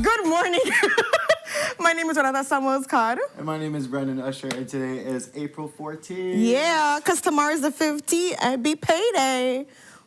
Good morning. My name is Renata Samuels-Card. And my name is Brendan Usher, and today is April 14th. Yeah, because tomorrow is the 50th. It'd be payday.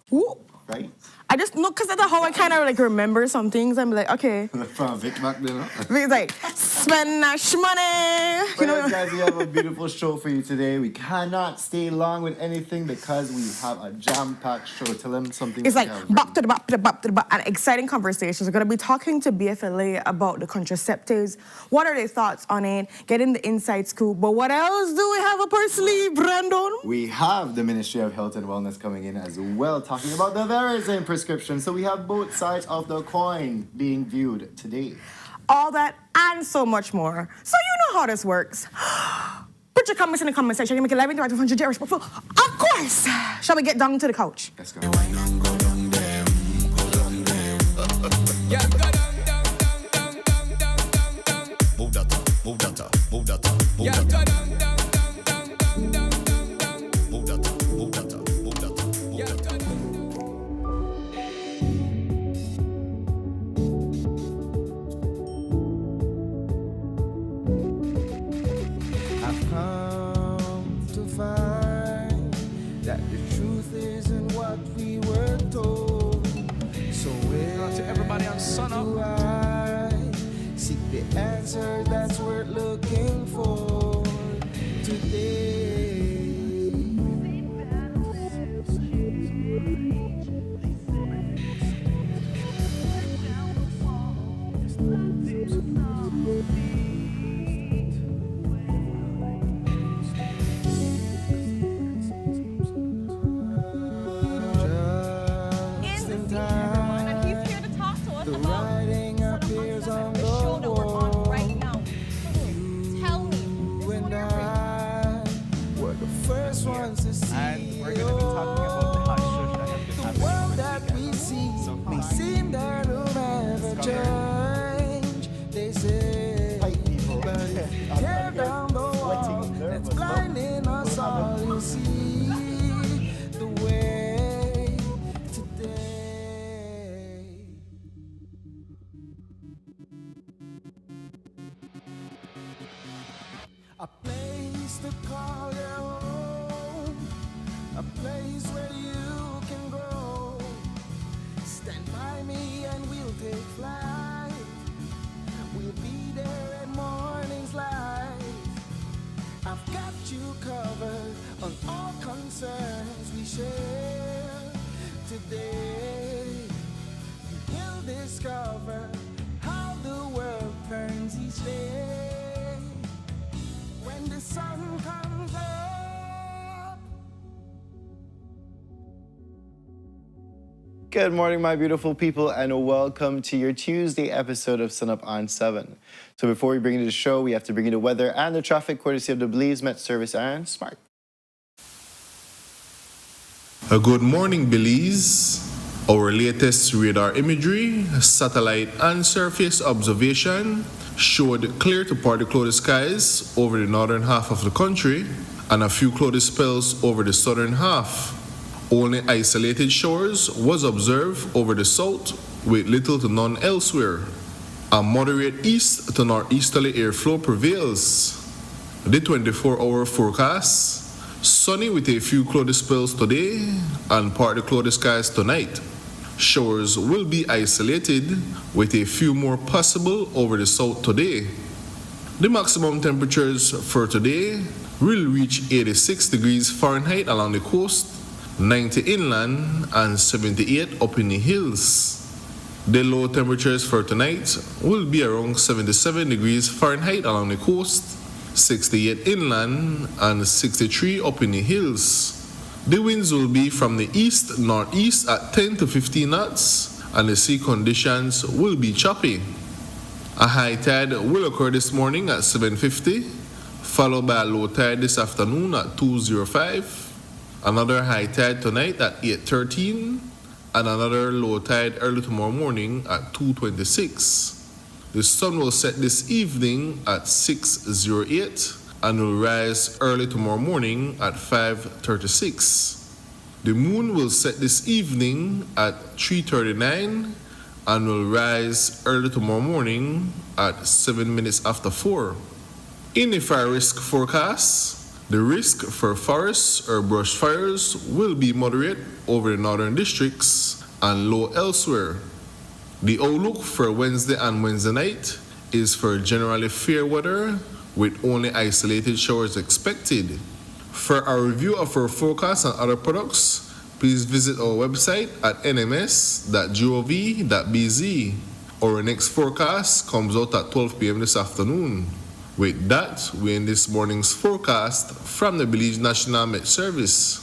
Woo. Right? I just know, because that's how I kind of like remember some things. I'm like, okay. From Vic back then, huh? It's like, spend that money. You know, guys, we have a beautiful show for you today. We cannot stay long with anything because we have a jam-packed show. Tell them something. It's like back to the back to the back to the back, and exciting conversations. We're going to be talking to BFLA about the contraceptives. What are their thoughts on it? Getting the inside scoop. But what else do we have up our sleeve, Brandon? We have the Ministry of Health and Wellness coming in as well, talking about the very same prescription. So we have both sides of the coin being viewed today. All that and so much more. So you know how this works. Put your comments in the comment section. You make 11 to 100 respectful. Of course. Shall we get down to the couch? Let's go. Sunup. Seek the answer that's worth looking for today. And we're going to be talking about the hot shush that has been happening. The world that we see may seem that will never change. They say, but if you tear down the wall that's blinding us all, you'll see the way today. A place to call your own. A place where you can grow Join me and we'll take flight. We'll be there at morning's light. I've got you covered on all concerns we share today. You'll discover how the world turns each day when the sun comes up. Good morning, my beautiful people, and welcome to your Tuesday episode of Sunup on 7. So before we bring you to the show, we have to bring you the weather and the traffic courtesy of the Belize Met Service and Smart. Good morning, Belize. Our latest radar imagery, satellite and surface observation showed clear to partly cloudy skies over the northern half of the country and a few cloudy spells over the southern half. Only isolated showers was observed over the south with little to none elsewhere. A moderate east to northeasterly airflow prevails. The 24-hour forecast, sunny with a few cloudy spells today and partly cloudy skies tonight. Showers will be isolated with a few more possible over the south today. The maximum temperatures for today will reach 86 degrees Fahrenheit along the coast, 90 inland, and 78 up in the hills. The low temperatures for tonight will be around 77 degrees Fahrenheit along the coast, 68 inland, and 63 up in the hills. The winds will be from the east-northeast at 10 to 15 knots, and the sea conditions will be choppy. A high tide will occur this morning at 7:50, followed by a low tide this afternoon at 2:05, another high tide tonight at 8:13, and another low tide early tomorrow morning at 2:26. The sun will set this evening at 6:08 and will rise early tomorrow morning at 5:36. The moon will set this evening at 3:39 and will rise early tomorrow morning at 7 minutes after 4. In the fire risk forecast, the risk for forest or brush fires will be moderate over the northern districts and low elsewhere. The outlook for Wednesday and Wednesday night is for generally fair weather with only isolated showers expected. For a review of our forecast and other products, please visit our website at nms.gov.bz. Our next forecast comes out at 12 p.m. this afternoon. With that, we end this morning's forecast from the Belize National Met Service.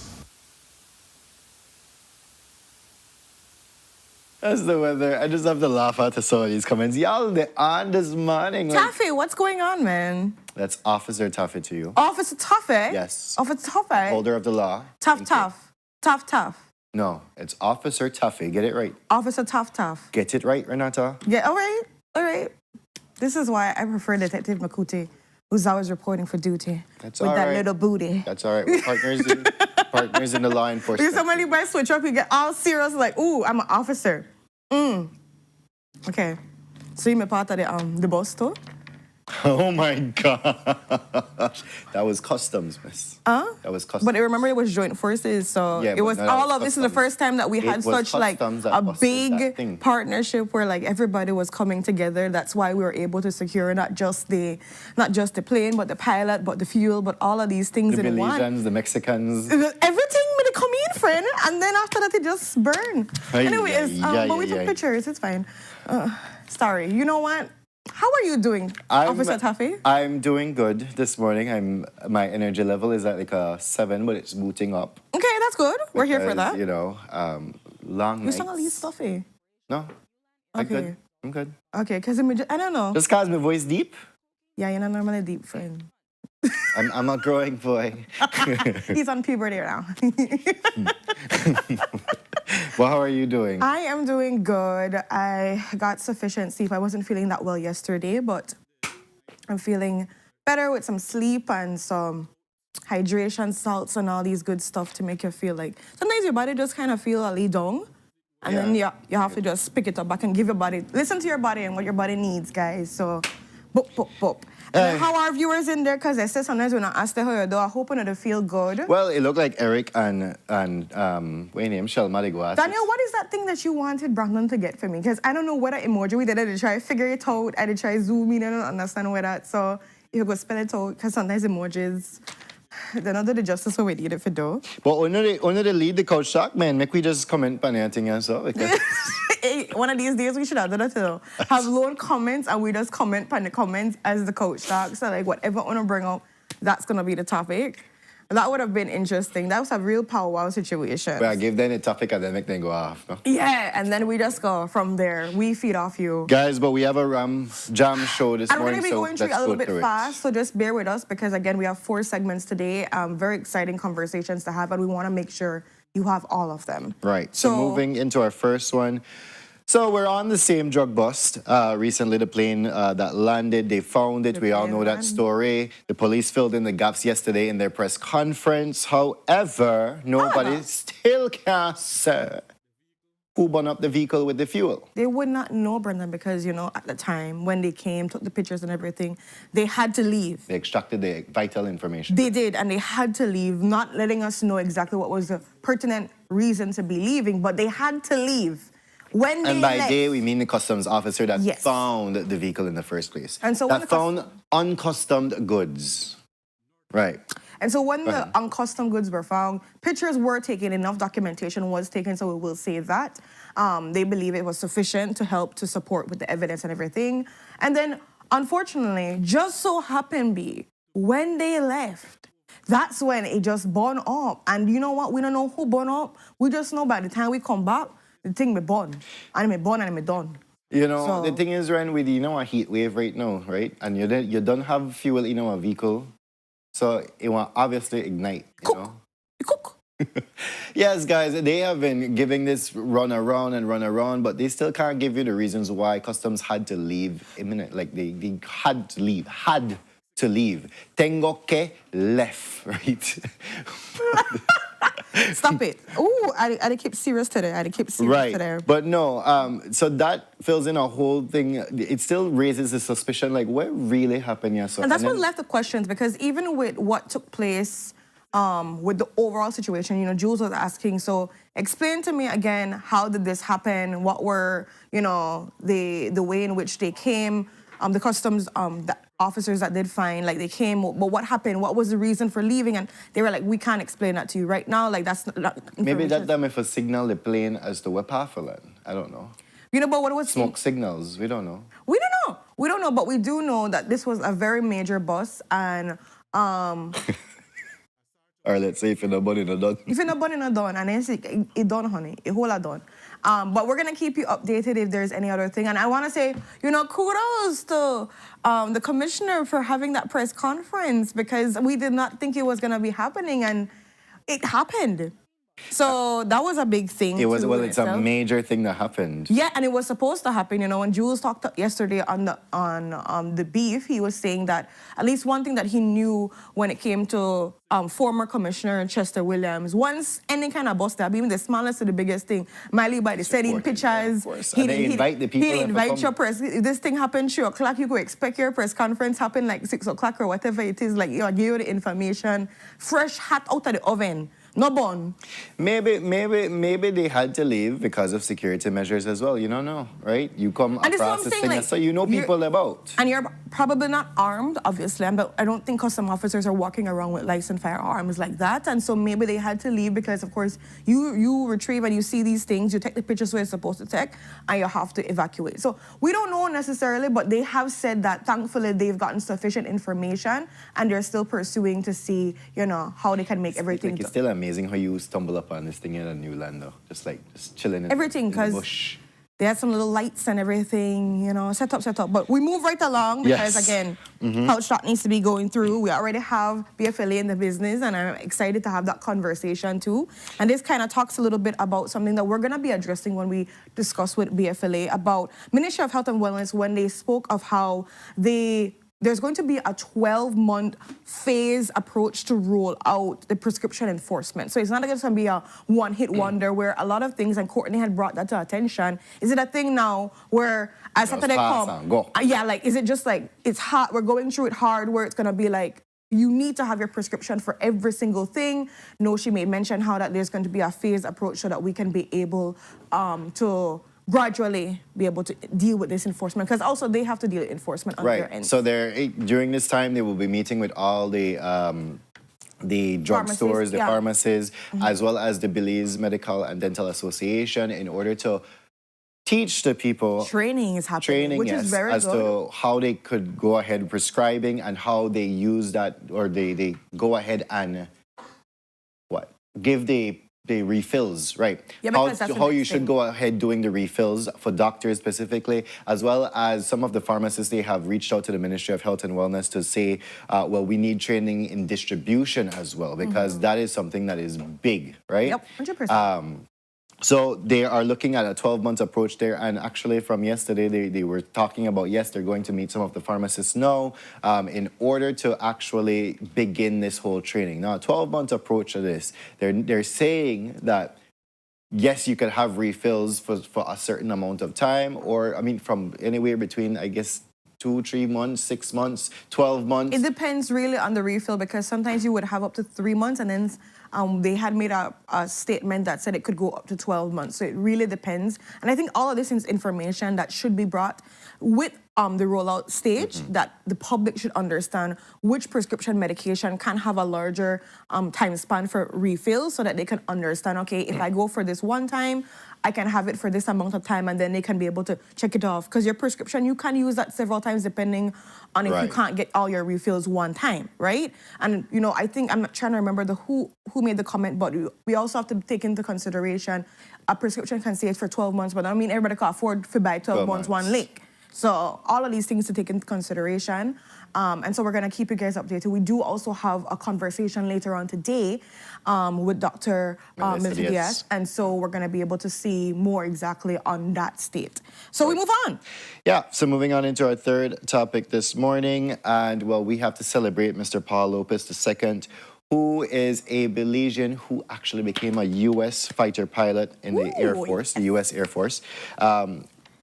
That's the weather. I just have to laugh at some of these comments. Y'all, they're on this morning. Taffy, what's going on, man? That's Officer Taffy to you. Officer Taffy? Yes. Officer Taffy? Holder of the law. Tough. No, it's Officer Taffy. Get it right. Officer Tough. Get it right, Renata. Yeah, all right. This is why I prefer Detective Makuti, who's always reporting for duty. That's with all that right. little booty. That's all right. We're partners in the law enforcement. Because somebody might switch up, you get all serious, like, ooh, I'm an officer. Okay. So you may part of the boss too? Oh my God. That was customs, miss. That was customs. But remember, it was joint forces, so Yeah, it but was no, that all was of this is the customs. first time that we had It was such like customs that a busted that thing. big partnership where like everybody was coming together. That's why we were able to secure not just the plane, but the pilot, but the fuel, but all of these things the in one. Belizeans, the Mexicans. Everything may come in, friend, and then after that it just burned. Anyways, but we took pictures. It's fine. Sorry. You know what? How are you doing, Officer Taffy? I'm doing good this morning. My energy level is at like a 7, but it's booting up. Okay, that's good. We're here for that. You know, long You nights. sound a little stuffy. No, I'm Okay. good. I'm good. Okay, because I don't know. Just cause my voice deep. Yeah, you're not normally deep, friend. I'm a growing boy. He's on puberty now. Well, how are you doing? I am doing good. I got sufficient sleep. I wasn't feeling that well yesterday, but I'm feeling better with some sleep and some hydration salts and all these good stuff to make you feel like sometimes your body just kind of feel a little down. And then you have to just pick it up back and give your body, listen to your body and what your body needs, guys. So, boop. And then how are viewers in there? Because they say sometimes when I ask them how you do, I hope they feel good. Well, it looked like Eric and what's name? Shelma they go at Daniel, what is that thing that you wanted Brandon to get for me? Because I don't know what emoji we did. I did try to figure it out. I did try to zoom in. I don't understand where that. So if you go spell it out, because sometimes emojis, they're not doing the justice what we need it for do. But only the lead the couch talk, man. Make we just comment on anything and so. Because One of these days we should have done that too. Have loan comments and we just comment on the comments as the coach talks. So like whatever I want to bring up, that's gonna be the topic. That would have been interesting. That was a real powwow situation. Well, I give them a topic and then make them go off. No? Yeah, and then we just go from there. We feed off you. Guys, but we have a jam show this And we're morning, going to be so going through let's a little go bit through fast, so just bear with us because, again, we have 4 segments today. Very exciting conversations to have, and we want to make sure you have all of them. Right. So moving into our first one. So we're on the same drug bust. Recently, the plane that landed, they found it. We all know that story. The police filled in the gaps yesterday in their press conference. However, nobody still can say who burned up the vehicle with the fuel. They would not know, Brendan, because, you know, at the time when they came, took the pictures and everything, they had to leave. They extracted the vital information. They did, and they had to leave, not letting us know exactly what was the pertinent reason to be leaving, but they had to leave. When And they by left, they, we mean the customs officer that Yes. found the vehicle in the first place. And so when that the found uncustomed goods. Right. And so when the uncustomed goods were found, pictures were taken, enough documentation was taken, so we will say that. They believe it was sufficient to help to support with the evidence and everything. And then, unfortunately, just so happened when they left, that's when it just burned up. And you know what? We don't know who burned up. We just know by the time we come back, the thing be born. And it born and it done. You know, So- the thing is, Ren, with, you know, a heat wave right now, right? And you don't have fuel in our vehicle. So it will obviously ignite, you know? Cook. Yes, guys, they have been giving this run around, but they still can't give you the reasons why customs had to leave imminent. Like they had to leave. Tengo que left, right? Stop it. Ooh, I keep serious today. I keep serious today. Right, but no, so that fills in a whole thing. It still raises the suspicion, like, what really happened here? So, And that's then- what left the questions, because even with what took place with the overall situation, you know, Jules was asking, so explain to me again, how did this happen? What were, you know, the way in which they came, the customs the officers that did find, like they came, but what happened? What was the reason for leaving? And they were like, we can't explain that to you right now. Like that's not Maybe information. that time if a signal the plane as to what path for land. I don't know. You know, but what was Smoke signals, we don't know. We don't know. We don't know, but we do know that this was a very major bus, and Or let's say if you're not bunny, not done. if you're not burning it done, and then it done, honey, it whole lot done. But we're gonna keep you updated if there's any other thing. And I wanna say, you know, kudos to the commissioner for having that press conference, because we did not think it was gonna be happening, and it happened. So that was a big thing. It was, too well, in it's a itself. major thing that happened. Yeah, and it was supposed to happen. You know, when Jules talked yesterday on the beef, he was saying that at least one thing that he knew when it came to former Commissioner Chester Williams, once any kind of bus stop, even the smallest to the biggest thing, Miley by the sending Supported, yeah, pictures. of course. And they invite the people He and invite come. your press. If this thing happened 3 o'clock, you could expect your press conference happen like 6 o'clock or whatever it is. Like, give you the information, fresh, hot out of the oven. No bun. Maybe they had to leave because of security measures as well. You don't know, right? You come And this is what across I'm this saying, thing, like, and so you know you're- people about. And you're probably not armed, obviously, but I don't think custom officers are walking around with licensed firearms like that. And so maybe they had to leave because, of course, you retrieve and you see these things, you take the pictures where you're supposed to take, and you have to evacuate. So we don't know necessarily, but they have said that thankfully they've gotten sufficient information and they're still pursuing to see, you know, how they can make everything. Like, it's still amazing how you stumble upon this thing in a new land, though. Just chilling in, Everything, in the 'cause bush. They had some little lights and everything, you know, set up. But we move right along because, Yes. again, Couch Talk needs to be going through. We already have BFLA in the business, and I'm excited to have that conversation too. And this kind of talks a little bit about something that we're going to be addressing when we discuss with BFLA about Ministry of Health and Wellness when they spoke of how they there's going to be a 12-month phase approach to roll out the prescription enforcement. So it's not going to be a one-hit wonder where a lot of things, and Courtney had brought that to attention. Is it a thing now where as Saturday come, go. Yeah, like, is it just like, it's hard, we're going through it hard, where it's going to be like, you need to have your prescription for every single thing? No, she may mention how that there's going to be a phased approach so that we can be able to gradually be able to deal with this enforcement, because also they have to deal with enforcement on their end. So during this time, they will be meeting with all the drugstores, the pharmacies, as well as the Belize Medical and Dental Association, in order to teach the people. Training is happening, which is very as good. to how they could go ahead prescribing and how they use that, or they go ahead and give the refills, right? Yeah, because that's how you should go ahead doing the refills for doctors specifically, as well as some of the pharmacists, they have reached out to the Ministry of Health and Wellness to say, well, we need training in distribution as well, because that is something that is big, right? Yep, 100%. So they are looking at a 12-month approach there, and actually from yesterday, they were talking about, yes, they're going to meet some of the pharmacists now in order to actually begin this whole training. Now, a 12-month approach to this, they're saying that, yes, you could have refills for a certain amount of time, or, I mean, from anywhere between, I guess, 2, 3 months, 6 months, 12 months. It depends really on the refill, because sometimes you would have up to 3 months, and then they had made a statement that said it could go up to 12 months. So it really depends. And I think all of this is information that should be brought with the rollout stage, that the public should understand which prescription medication can have a larger time span for refills, so that they can understand, okay, if I go for this one time, I can have it for this amount of time, and then they can be able to check it off. Because your prescription, you can use that several times depending on if you can't get all your refills one time, right? And, you know, I think, I'm not trying to remember who made the comment, but we also have to take into consideration a prescription can stay for 12 months, but I mean, everybody can afford to buy 12 months one lick. So all of these things to take into consideration. And so we're going to keep you guys updated. We do also have a conversation later on today with Dr. Melfidias. And so we're going to be able to see more exactly on that state. So we move on. Yeah, so moving on into our third topic this morning. And, well, we have to celebrate Mr. Paul Lopez II, who is a Belizean who actually became a U.S. fighter pilot in the Air Force, the U.S. Air Force,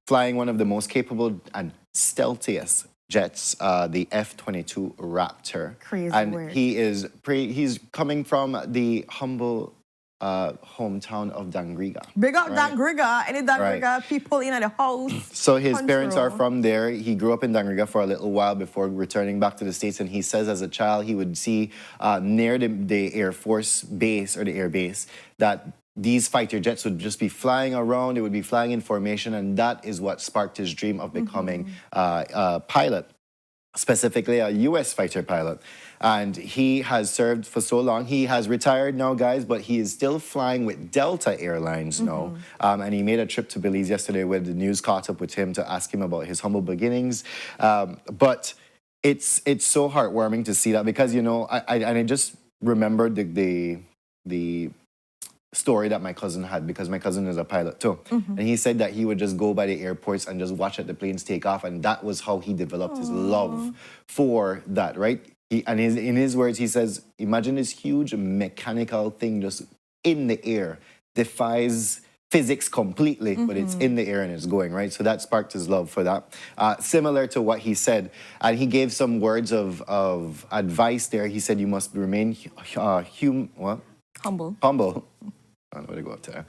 flying one of the most capable and stealthiest jets, the F-22 Raptor. Crazy and word. He's coming from the humble hometown of Dangriga. Big up Dangriga. Any Dangriga people in the house. So his parents are from there. He grew up in Dangriga for a little while before returning back to the States. And he says as a child, he would see near the Air Force base, or the air base, that these fighter jets would just be flying around. They would be flying in formation. And that is what sparked his dream of becoming a pilot, specifically a U.S. fighter pilot. And he has served for so long. He has retired now, guys, but he is still flying with Delta Airlines now. And he made a trip to Belize yesterday where the news caught up with him to ask him about his humble beginnings. But it's so heartwarming to see that, because, you know, I just remembered the story that my cousin had, because my cousin is a pilot too. And he said that he would just go by the airports and just watch the planes take off, and that was how he developed his love for that, right? In his words, he says, imagine this huge mechanical thing just in the air, defies physics completely, but it's in the air and it's going, right? So that sparked his love for that. Similar to what he said, and he gave some words of advice there. He said, you must remain Humble. I don't know where to go up to there.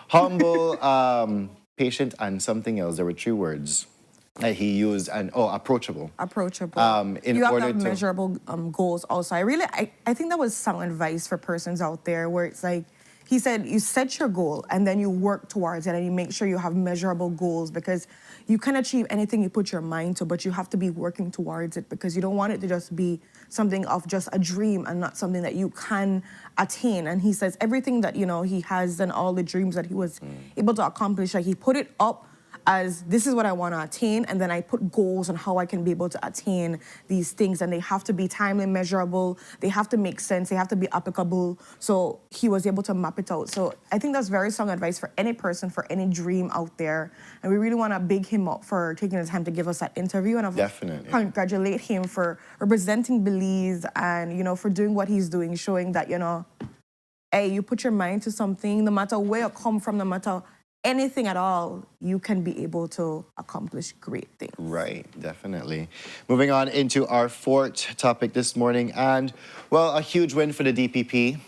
Humble, patient, and something else. There were 3 words that he used, and approachable. Approachable. In you have order to have to measurable goals also. I think that was some advice for persons out there, where it's like, he said, you set your goal and then you work towards it, and you make sure you have measurable goals, because you can achieve anything you put your mind to, but you have to be working towards it, because you don't want it to just be something of just a dream and not something that you can attain. And he says everything that, you know, he has and all the dreams that he was able to accomplish, like, he put it up as this is what I want to attain, and then I put goals on how I can be able to attain these things, and they have to be timely measurable, they have to make sense, they have to be applicable. So he was able to map it out. So I think that's very strong advice for any person, for any dream out there, and we really want to big him up for taking the time to give us that interview, and Definitely. congratulate him for representing Belize and, you know, for doing what he's doing, showing that, you know, hey, you put your mind to something, no matter where you come from, no matter anything at all, you can be able to accomplish great things. Right, definitely. Moving on into our fourth topic this morning, and well, a huge win for the DPP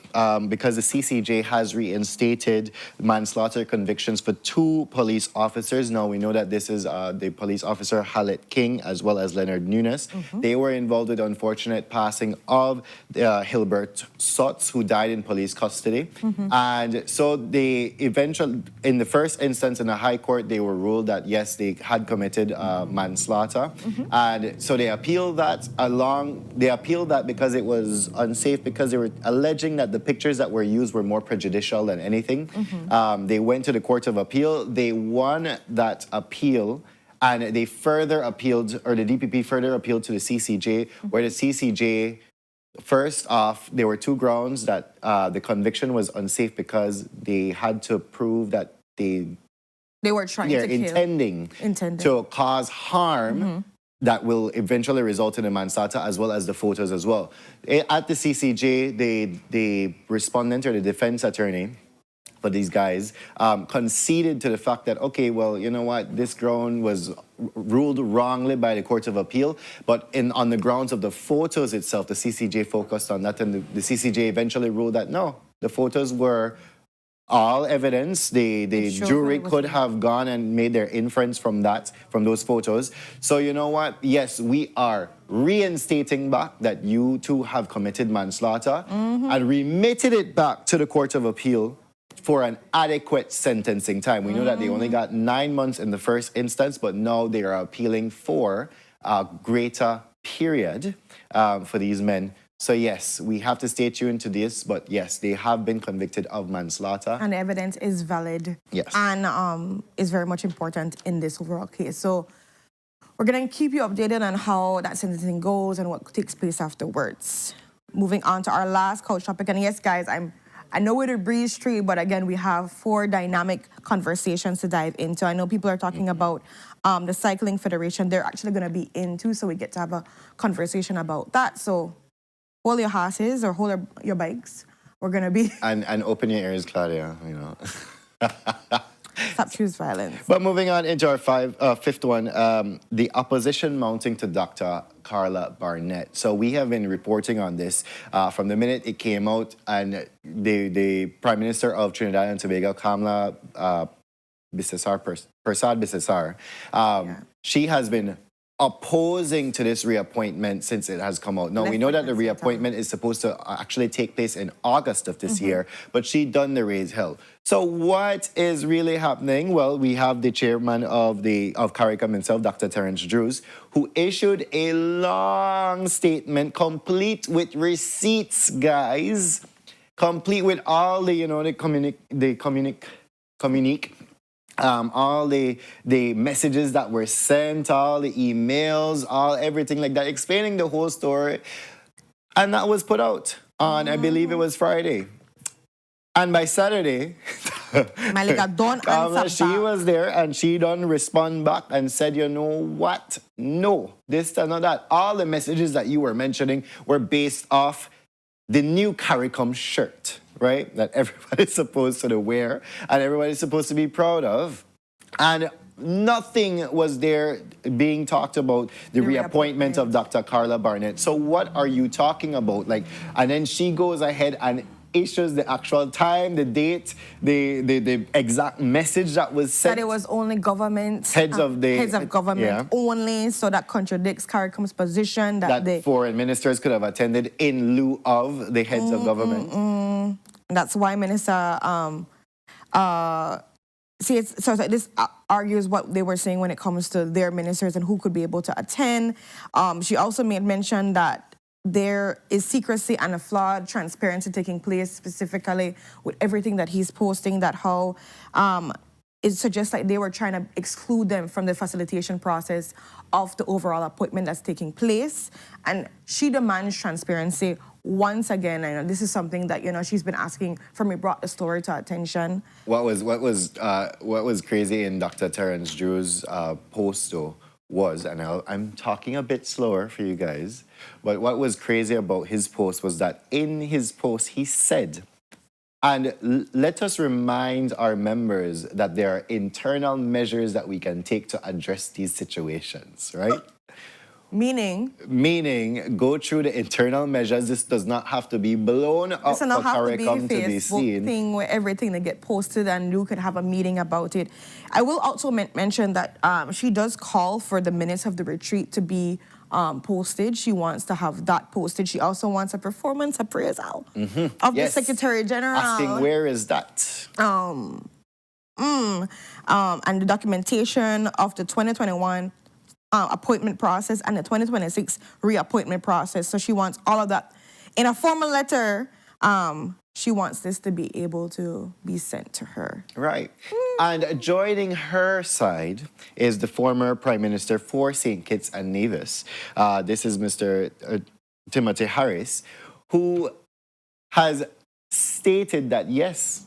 because the CCJ has reinstated manslaughter convictions for 2 police officers. Now, we know that this is the police officer Halit King as well as Leonard Nunes. They were involved with the unfortunate passing of Hilbert Sutts, who died in police custody. And so they eventually, in the first instance in the High Court, they were ruled that yes, they had committed manslaughter. And so they appealed that because it was unsafe, because they were alleging that the pictures that were used were more prejudicial than anything. They went to the Court of Appeal. They won that appeal, and they further appealed, or the DPP further appealed to the CCJ, where the CCJ, first off, there were 2 grounds that the conviction was unsafe because they had to prove that they were trying to kill. intending to cause harm that will eventually result in a manslaughter, as well as the photos as well. At the CCJ, the respondent or the defense attorney for these guys conceded to the fact that, okay, well, you know what, this ground was ruled wrongly by the Court of Appeal, but on the grounds of the photos itself, the CCJ focused on that, and the CCJ eventually ruled that no, the photos were all evidence. The jury could have gone and made their inference from those photos. So you know what? Yes, we are reinstating back that you 2 have committed manslaughter and remitted it back to the Court of Appeal for an adequate sentencing time. We know that they only got 9 months in the first instance, but now they are appealing for a greater period for these men. So yes, we have to stay tuned to this, but yes, they have been convicted of manslaughter. And the evidence is valid. Yes. And is very much important in this overall case. So we're going to keep you updated on how that sentencing goes and what takes place afterwards. Moving on to our last coach topic. And yes, guys, I know we're a breeze tree, but again, we have 4 dynamic conversations to dive into. I know people are talking about the Cycling Federation. They're actually going to be into, so we get to have a conversation about that. So hold your horses or hold your bikes. We're going to be... And open your ears, Claudia, you know. Stop choose violence. But moving on into our fifth one, the opposition mounting to Dr. Carla Barnett. So we have been reporting on this from the minute it came out, and the Prime Minister of Trinidad and Tobago, Kamala Persad Bissessar, she has been opposing to this reappointment since it has come out. Now, we know that the reappointment is supposed to actually take place in August of this year, but she done the raise hell. So what is really happening? Well, we have the chairman of CARICOM himself, Dr. Terence Drews, who issued a long statement complete with receipts, guys, complete with all the, you know, all the messages that were sent, all the emails, everything like that, explaining the whole story. And that was put out on, I believe it was Friday. And by Saturday, she was there and she done respond back and said, you know what? No, this and not that. All the messages that you were mentioning were based off the new CARICOM shirt, right? That everybody's supposed to wear and everybody's supposed to be proud of. And nothing was there being talked about the reappointment of Dr. Carla Barnett. So what are you talking about? Like, and then she goes ahead and issues the actual time, the date, the exact message that was sent. That it was only government heads of government only, so that contradicts CARICOM's position that foreign ministers could have attended in lieu of the heads of government. That's why Minister this argues what they were saying when it comes to their ministers and who could be able to attend. She also made mention that there is secrecy and a flawed transparency taking place, specifically with everything that he's posting, that how it suggests like they were trying to exclude them from the facilitation process of the overall appointment that's taking place. And she demands transparency once again. I know this is something that, she's been asking from me, brought the story to attention. What was crazy in Dr. Terrence Drew's post though was, and I'm talking a bit slower for you guys, but what was crazy about his post was that in his post he said, and let us remind our members that there are internal measures that we can take to address these situations, right? Meaning, go through the internal measures. This does not have to be blown up for CARICOM to be seen. Thing where everything they get posted and you could have a meeting about it. I will also mention that she does call for the minutes of the retreat to be posted. She wants to have that posted. She also wants a performance appraisal of the Secretary General. Asking where is that? And the documentation of the 2021 appointment process and the 2026 reappointment process. So she wants all of that in a formal letter. She wants this to be able to be sent to her. Right. And joining her side is the former Prime Minister for St. Kitts and Nevis. This is Mr. Timothy Harris, who has stated that, yes,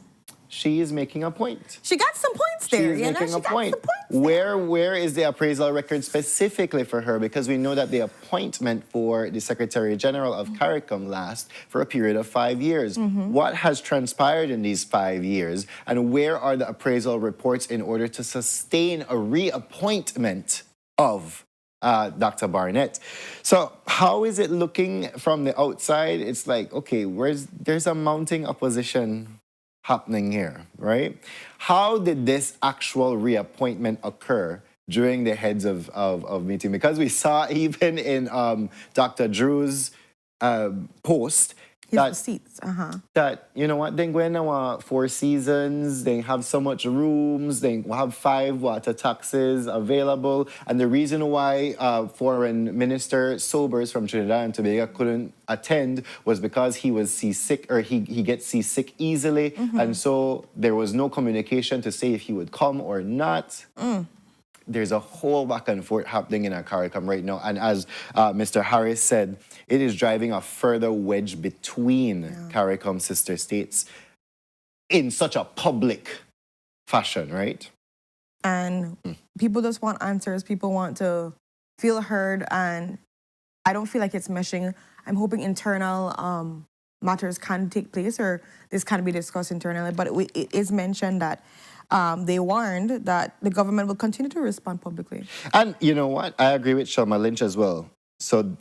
she is making a point. She got some points there. She is making a point. Where is the appraisal record specifically for her? Because we know that the appointment for the Secretary General of CARICOM lasts for a period of 5 years. What has transpired in these 5 years? And where are the appraisal reports in order to sustain a reappointment of Dr. Barnett? So how is it looking from the outside? It's like, okay, there's a mounting opposition happening here, right? How did this actual reappointment occur during the heads of meeting? Because we saw even in Dr. Drew's post that, you know what, they go in our 4 seasons, they have so much rooms, they have 5 water taxes available, and the reason why Foreign Minister Sobers from Trinidad and Tobago couldn't attend was because he was seasick, or he gets seasick easily, and so there was no communication to say if he would come or not. There's a whole back and forth happening in our CARICOM right now. And as Mr. Harris said, it is driving a further wedge between CARICOM sister states in such a public fashion, right? And people just want answers. People want to feel heard. And I don't feel like it's meshing. I'm hoping internal matters can take place, or this can be discussed internally. But it is mentioned that they warned that the government will continue to respond publicly. And you know what? I agree with Shelma Lynch as well. So,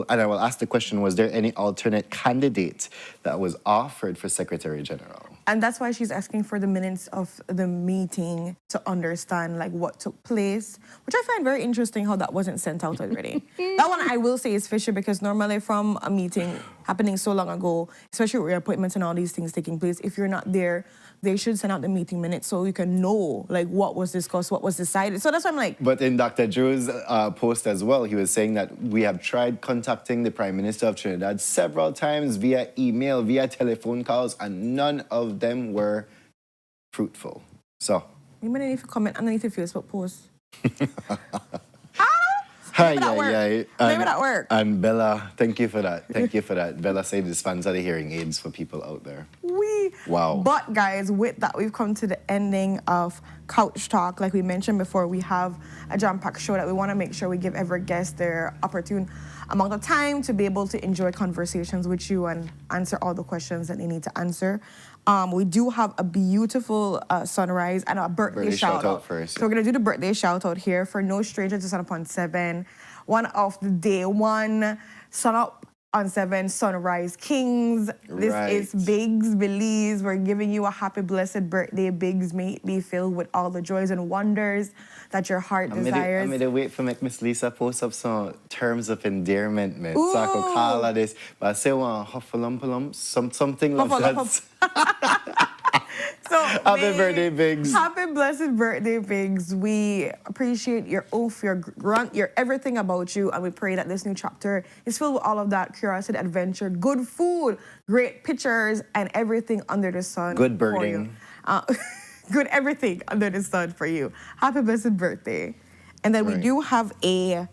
and I will ask the question, was there any alternate candidate that was offered for Secretary General? And that's why she's asking for the minutes of the meeting to understand like what took place, which I find very interesting how that wasn't sent out already. That one I will say is fishy, because normally from a meeting happening so long ago, especially with reappointments and all these things taking place, if you're not there, they should send out the meeting minutes so you can know like what was discussed, what was decided. So that's why I'm like. But in Dr. Drew's post as well, he was saying that we have tried contacting the Prime Minister of Trinidad several times via email, via telephone calls, and none of them were fruitful. So. You might need to comment underneath your Facebook post. Hi, Maybe that work. And Bella, thank you for that. Thank you for that. Bella said this fans are the hearing aids for people out there. Wow. But guys, with that, we've come to the ending of Couch Talk. Like we mentioned before, we have a jam-packed show that we want to make sure we give every guest their opportune amount of time to be able to enjoy conversations with you and answer all the questions that they need to answer. We do have a beautiful sunrise and a birthday shout out first. So we're going to do the birthday shout out here for No Stranger to Sunup on 7. One of the day one Sunup on 7 Sunrise Kings. This is Biggs, Belize. We're giving you a happy, blessed birthday, Biggs. May it be filled with all the joys and wonders that your heart desires. I'm going to wait for Miss Lisa post up some terms of endearment, man. So I could call her this. But I say one huffalum, something like that. So happy birthday, Biggs. Happy blessed birthday, Biggs. We appreciate your oath, your grunt, your everything about you, and we pray that this new chapter is filled with all of that curiosity, adventure, good food, great pictures, and everything under the sun. Good birding. good everything under the sun for you. Happy blessed birthday. And then we Right. do have a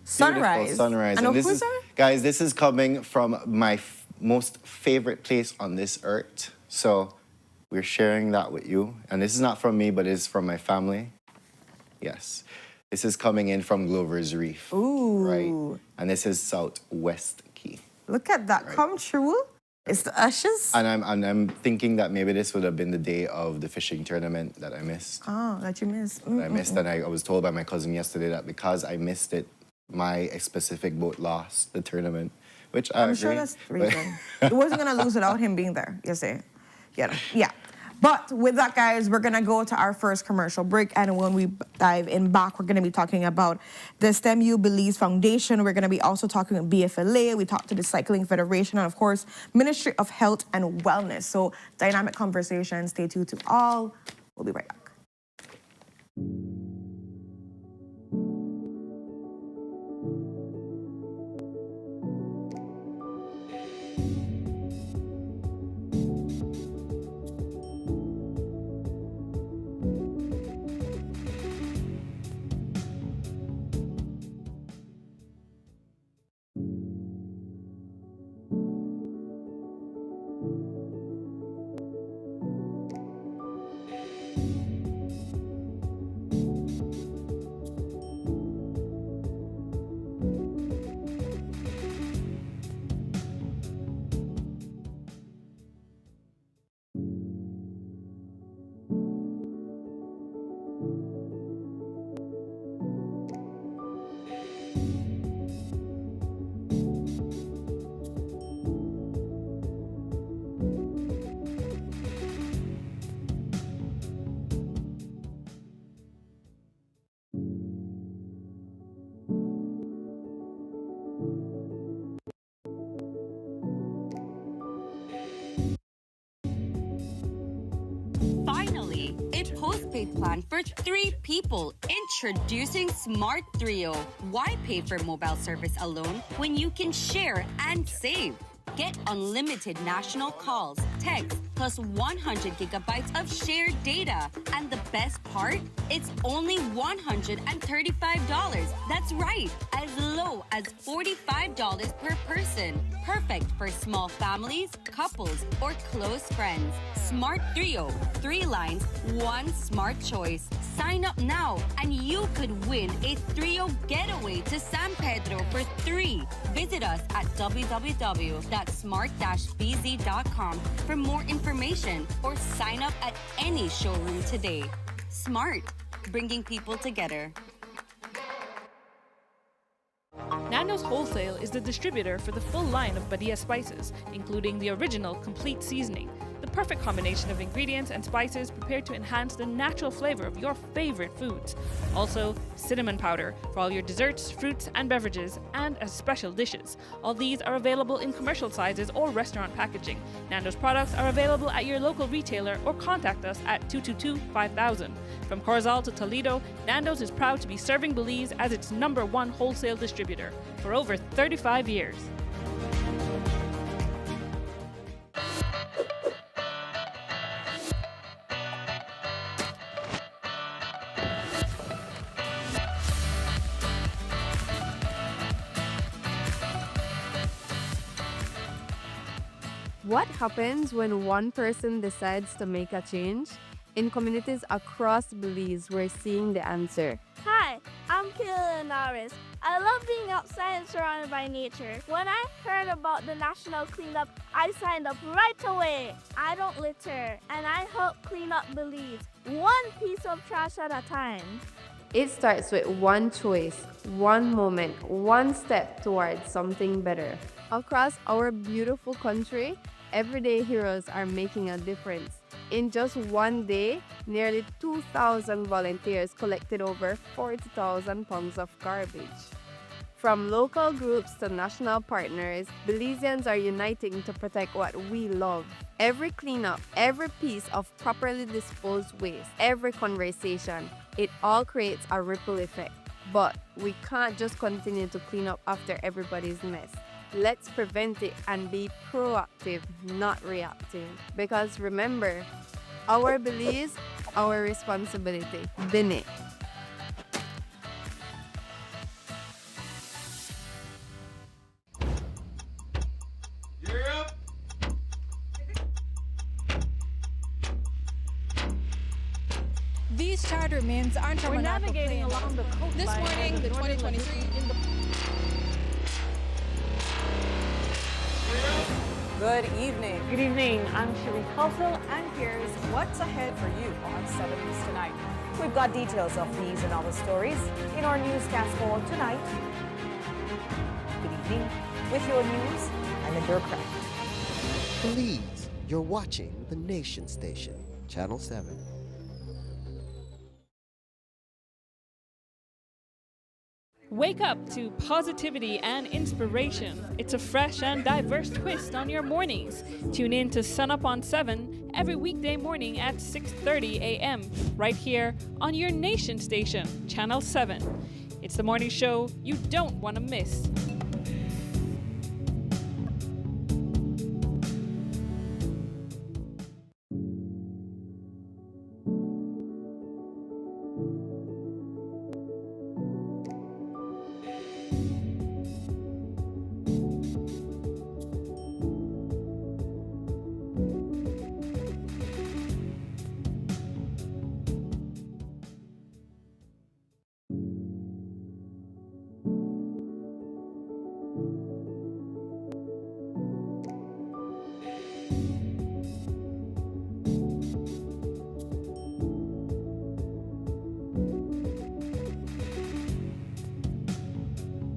sunrise. Beautiful sunrise. And And this who's is, that? guys, this is coming from my most favorite place on this earth. So we're sharing that with you. And this is not from me, but it's from my family. Yes. This is coming in from Glover's Reef. Ooh. Right. And this is Southwest Key. Look at that come true. It's the Ashes. And I'm thinking that maybe this would have been the day of the fishing tournament that I missed. Oh, that you missed. That I missed, and I was told by my cousin yesterday that because I missed it, my specific boat lost the tournament, which I I'm agree. sure that's the but- reason. It wasn't gonna lose without him being there. You see? Yeah. But with that, guys, we're gonna go to our first commercial break, and when we dive in back, we're gonna be talking about the STEMU Belize Foundation. We're gonna be also talking about BFLA. We talked to the Cycling Federation, and of course, Ministry of Health and Wellness. So dynamic conversation. Stay tuned to all. We'll be right back. Finally, a postpaid plan for 3 people. Introducing Smart Trio. Why pay for mobile service alone when you can share and save? Get unlimited national calls, text, plus 100 gigabytes of shared data. And the best part? It's only $135. That's right, as low as $45 per person. Perfect for small families, couples, or close friends. Smart Trio. 3 lines, 1 smart choice. Sign up now and you could win a Trio getaway to San Pedro for 3. Visit us at www.smart-bz.com for more information or sign up at any showroom today. Smart, bringing people together. Nando's Wholesale is the distributor for the full line of Badia spices, including the original complete seasoning, the perfect combination of ingredients and spices prepared to enhance the natural flavor of your favorite foods. Also, cinnamon powder for all your desserts, fruits, and beverages, and as special dishes. All these are available in commercial sizes or restaurant packaging. Nando's products are available at your local retailer or contact us at 222-5000. From Corozal to Toledo, Nando's is proud to be serving Belize as its #1 wholesale distributor for over 35 years. What happens when one person decides to make a change? In communities across Belize, we're seeing the answer. Hi, I'm Kayla Linares. I love being outside and surrounded by nature. When I heard about the national cleanup, I signed up right away. I don't litter, and I help clean up Belize, one piece of trash at a time. It starts with one choice, one moment, one step towards something better. Across our beautiful country, everyday heroes are making a difference. In just one day, nearly 2,000 volunteers collected over 40,000 pounds of garbage. From local groups to national partners, Belizeans are uniting to protect what we love. Every cleanup, every piece of properly disposed waste, every conversation, it all creates a ripple effect. But we can't just continue to clean up after everybody's mess. Let's prevent it and be proactive, not reactive. Because remember, Our Belize, our responsibility. Bini. These charter mints aren't from We're an navigating along the coastline. This morning, the 2023 in the Good evening. Good evening. I'm Sheree Kelso, and here's what's ahead for you on 7 News tonight. We've got details of these and other stories in our newscast for tonight. Good evening. With your news, I'm in Dirk Craft. Belize, you're watching the Nation Station, Channel 7. Wake up to positivity and inspiration. It's a fresh and diverse twist on your mornings. Tune in to Sunup on 7 every weekday morning at 6:30 a.m. right here on your Nation Station, Channel 7. It's the morning show you don't want to miss.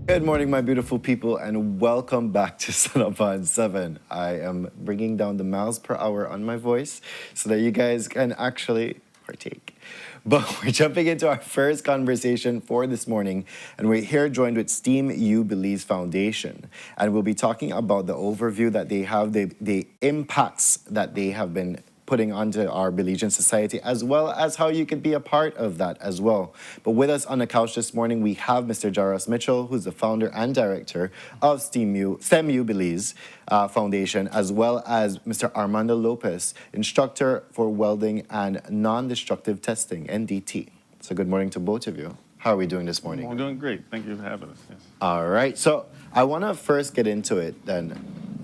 Good morning, my beautiful people, and welcome back to Sunup on 7. I am bringing down the miles per hour on my voice so that you guys can actually partake. But we're jumping into our first conversation for this morning, and we're here joined with STEAM U Belize Foundation, and we'll be talking about the overview that they have, the impacts that they have been putting onto our Belizean society, as well as how you could be a part of that as well. But with us on the couch this morning, we have Mr. Jaros Mitchell, who's the founder and director of STEM U Belize Foundation, as well as Mr. Armando Lopez, instructor for welding and non-destructive testing, NDT. So good morning to both of you. How are we doing this morning? We're doing great. Thank you for having us. Yes. All right. So I want to first get into it then.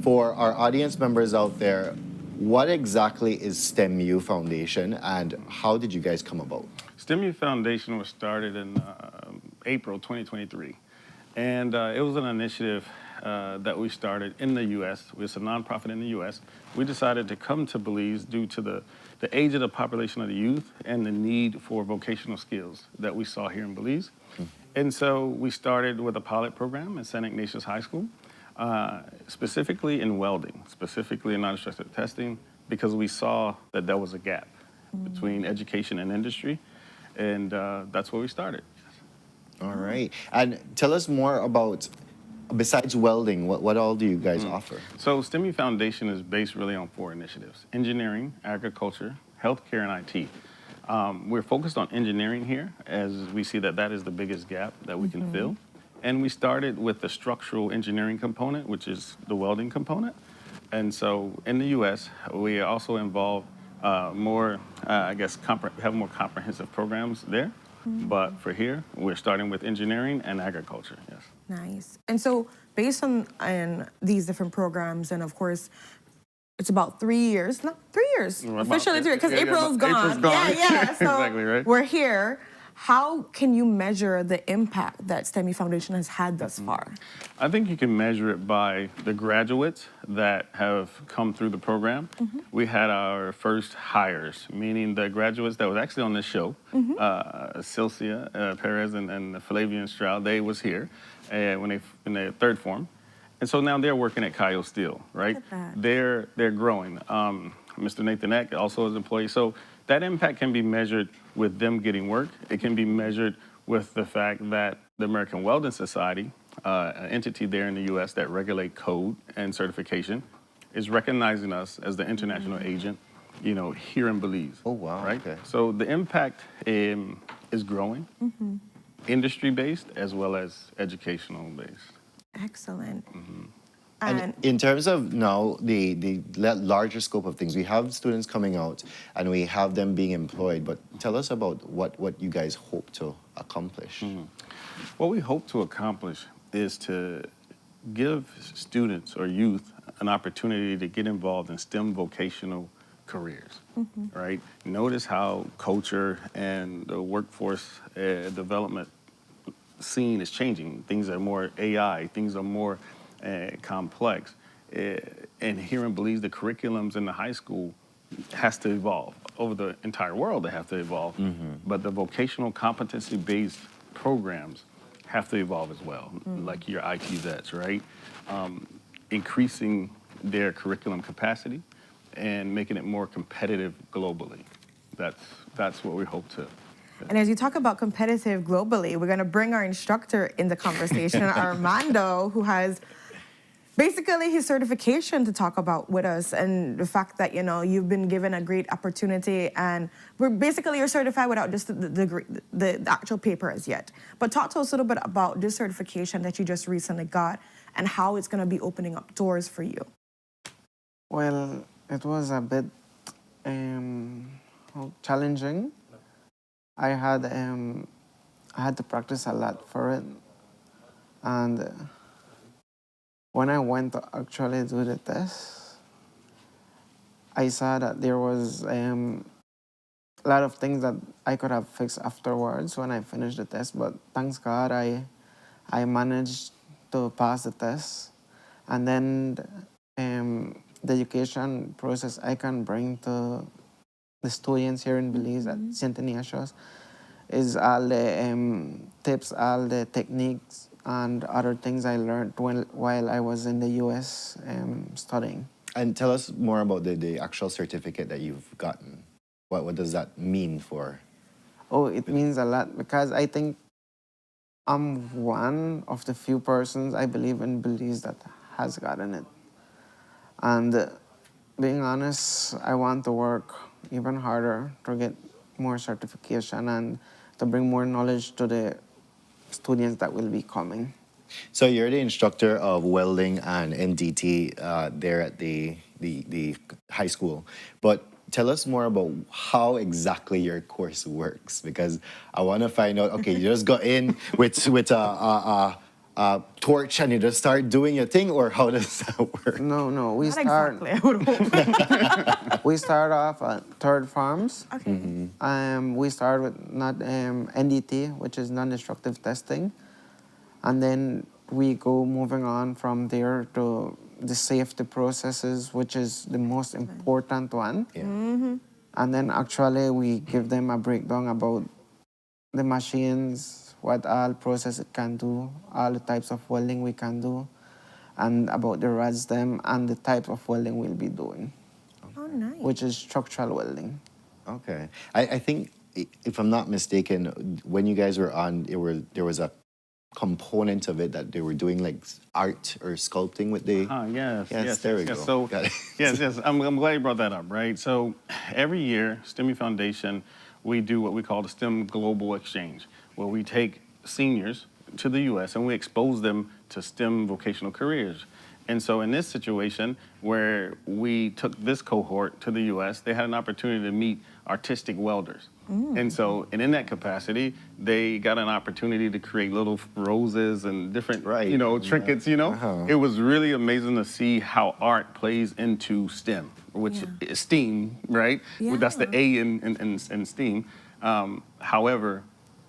For our audience members out there, what exactly is STEM U Foundation, and how did you guys come about? STEM U Foundation was started in April 2023, and it was an initiative that we started in the U.S. It's a nonprofit in the U.S. We decided to come to Belize due to the age of the population of the youth and the need for vocational skills that we saw here in Belize. And so we started with a pilot program at St. Ignatius High School. Specifically in welding, specifically in non-destructive testing, because we saw that there was a gap between education and industry, and that's where we started. All right. And tell us more about, besides welding, what all do you guys offer? So STEM U Foundation is based really on 4 initiatives: engineering, agriculture, healthcare, and IT. We're focused on engineering here, as we see that is the biggest gap that we can fill. And we started with the structural engineering component, which is the welding component. And so in the U.S., we also involve have more comprehensive programs there. But for here, we're starting with engineering and agriculture, yes. Nice. And so based on these different programs, and of course, it's about 3 years, not 3 years, officially 3 years, because April's gone. April's gone. Yeah. So exactly right. We're here. How can you measure the impact that STEM U Foundation has had thus far? I think you can measure it by the graduates that have come through the program. We had our first hires, meaning the graduates that was actually on this show, Silcia Perez and Flavian Stroud, they was here in their third form. And so now they're working at Kyle Steel, right? They're growing. Mr. Nathan Eck also is an employee. So that impact can be measured with them getting work. It can be measured with the fact that the American Welding Society, an entity there in the U.S. that regulate code and certification, is recognizing us as the international agent, here in Belize. Oh, wow. Right? Okay. So the impact is growing, industry-based as well as educational-based. Excellent. And in terms of now the larger scope of things, we have students coming out and we have them being employed, but tell us about what you guys hope to accomplish. What we hope to accomplish is to give students or youth an opportunity to get involved in STEM vocational careers, right? Notice how culture and the workforce development scene is changing. Things are more AI, things are more complex. And here in Belize, the curriculums in the high school has to evolve. Over the entire world, they have to evolve. But the vocational competency-based programs have to evolve as well, like your IT vets, right? Increasing their curriculum capacity and making it more competitive globally. That's what we hope to. And as you talk about competitive globally, we're going to bring our instructor in the conversation, Armando, who has basically his certification to talk about with us, and the fact that, you know, you've been given a great opportunity, and you're certified without just the actual paper as yet. But talk to us a little bit about this certification that you just recently got and how it's going to be opening up doors for you. Well, it was a bit challenging. I had to practice a lot for it, and when I went to actually do the test, I saw that there was a lot of things that I could have fixed afterwards when I finished the test. But thanks God, I managed to pass the test, and then the education process I can bring to the students here in Belize at St. Ignatius is all the tips, all the techniques, and other things I learned while I was in the U.S. Studying. And tell us more about the actual certificate that you've gotten. What does that mean for? Oh, it means a lot, because I think I'm one of the few persons I believe in Belize that has gotten it. And being honest, I want to work even harder to get more certification and to bring more knowledge to the students that will be coming. So you're the instructor of welding and NDT there at the high school, but tell us more about how exactly your course works, because I want to find out. Okay, you just got in with a torch and you just start doing your thing, or how does that work? No, we Not start. exactly, I would hope. We start off at third farms. Okay. We start with not NDT, which is non-destructive testing, and then we go moving on from there to the safety processes, which is the most important one. And then actually we give them a breakdown about the machines, what all process it can do, all the types of welding we can do, and about the rods them and the type of welding we'll be doing. Oh, nice. Which is structural welding. Okay. I think, if I'm not mistaken, when you guys were on, there was a component of it that they were doing like art or sculpting with the... Yes, there we go. So, yes, I'm glad you brought that up, right? So every year, STEMI Foundation, we do what we call the STEM Global Exchange, where we take seniors to the U.S. and we expose them to STEM vocational careers. And so in this situation, where we took this cohort to the U.S., they had an opportunity to meet artistic welders. And so, and in that capacity, they got an opportunity to create little roses and different, trinkets, It was really amazing to see how art plays into STEM, which is STEAM, right? Yeah. That's the A in STEAM. However,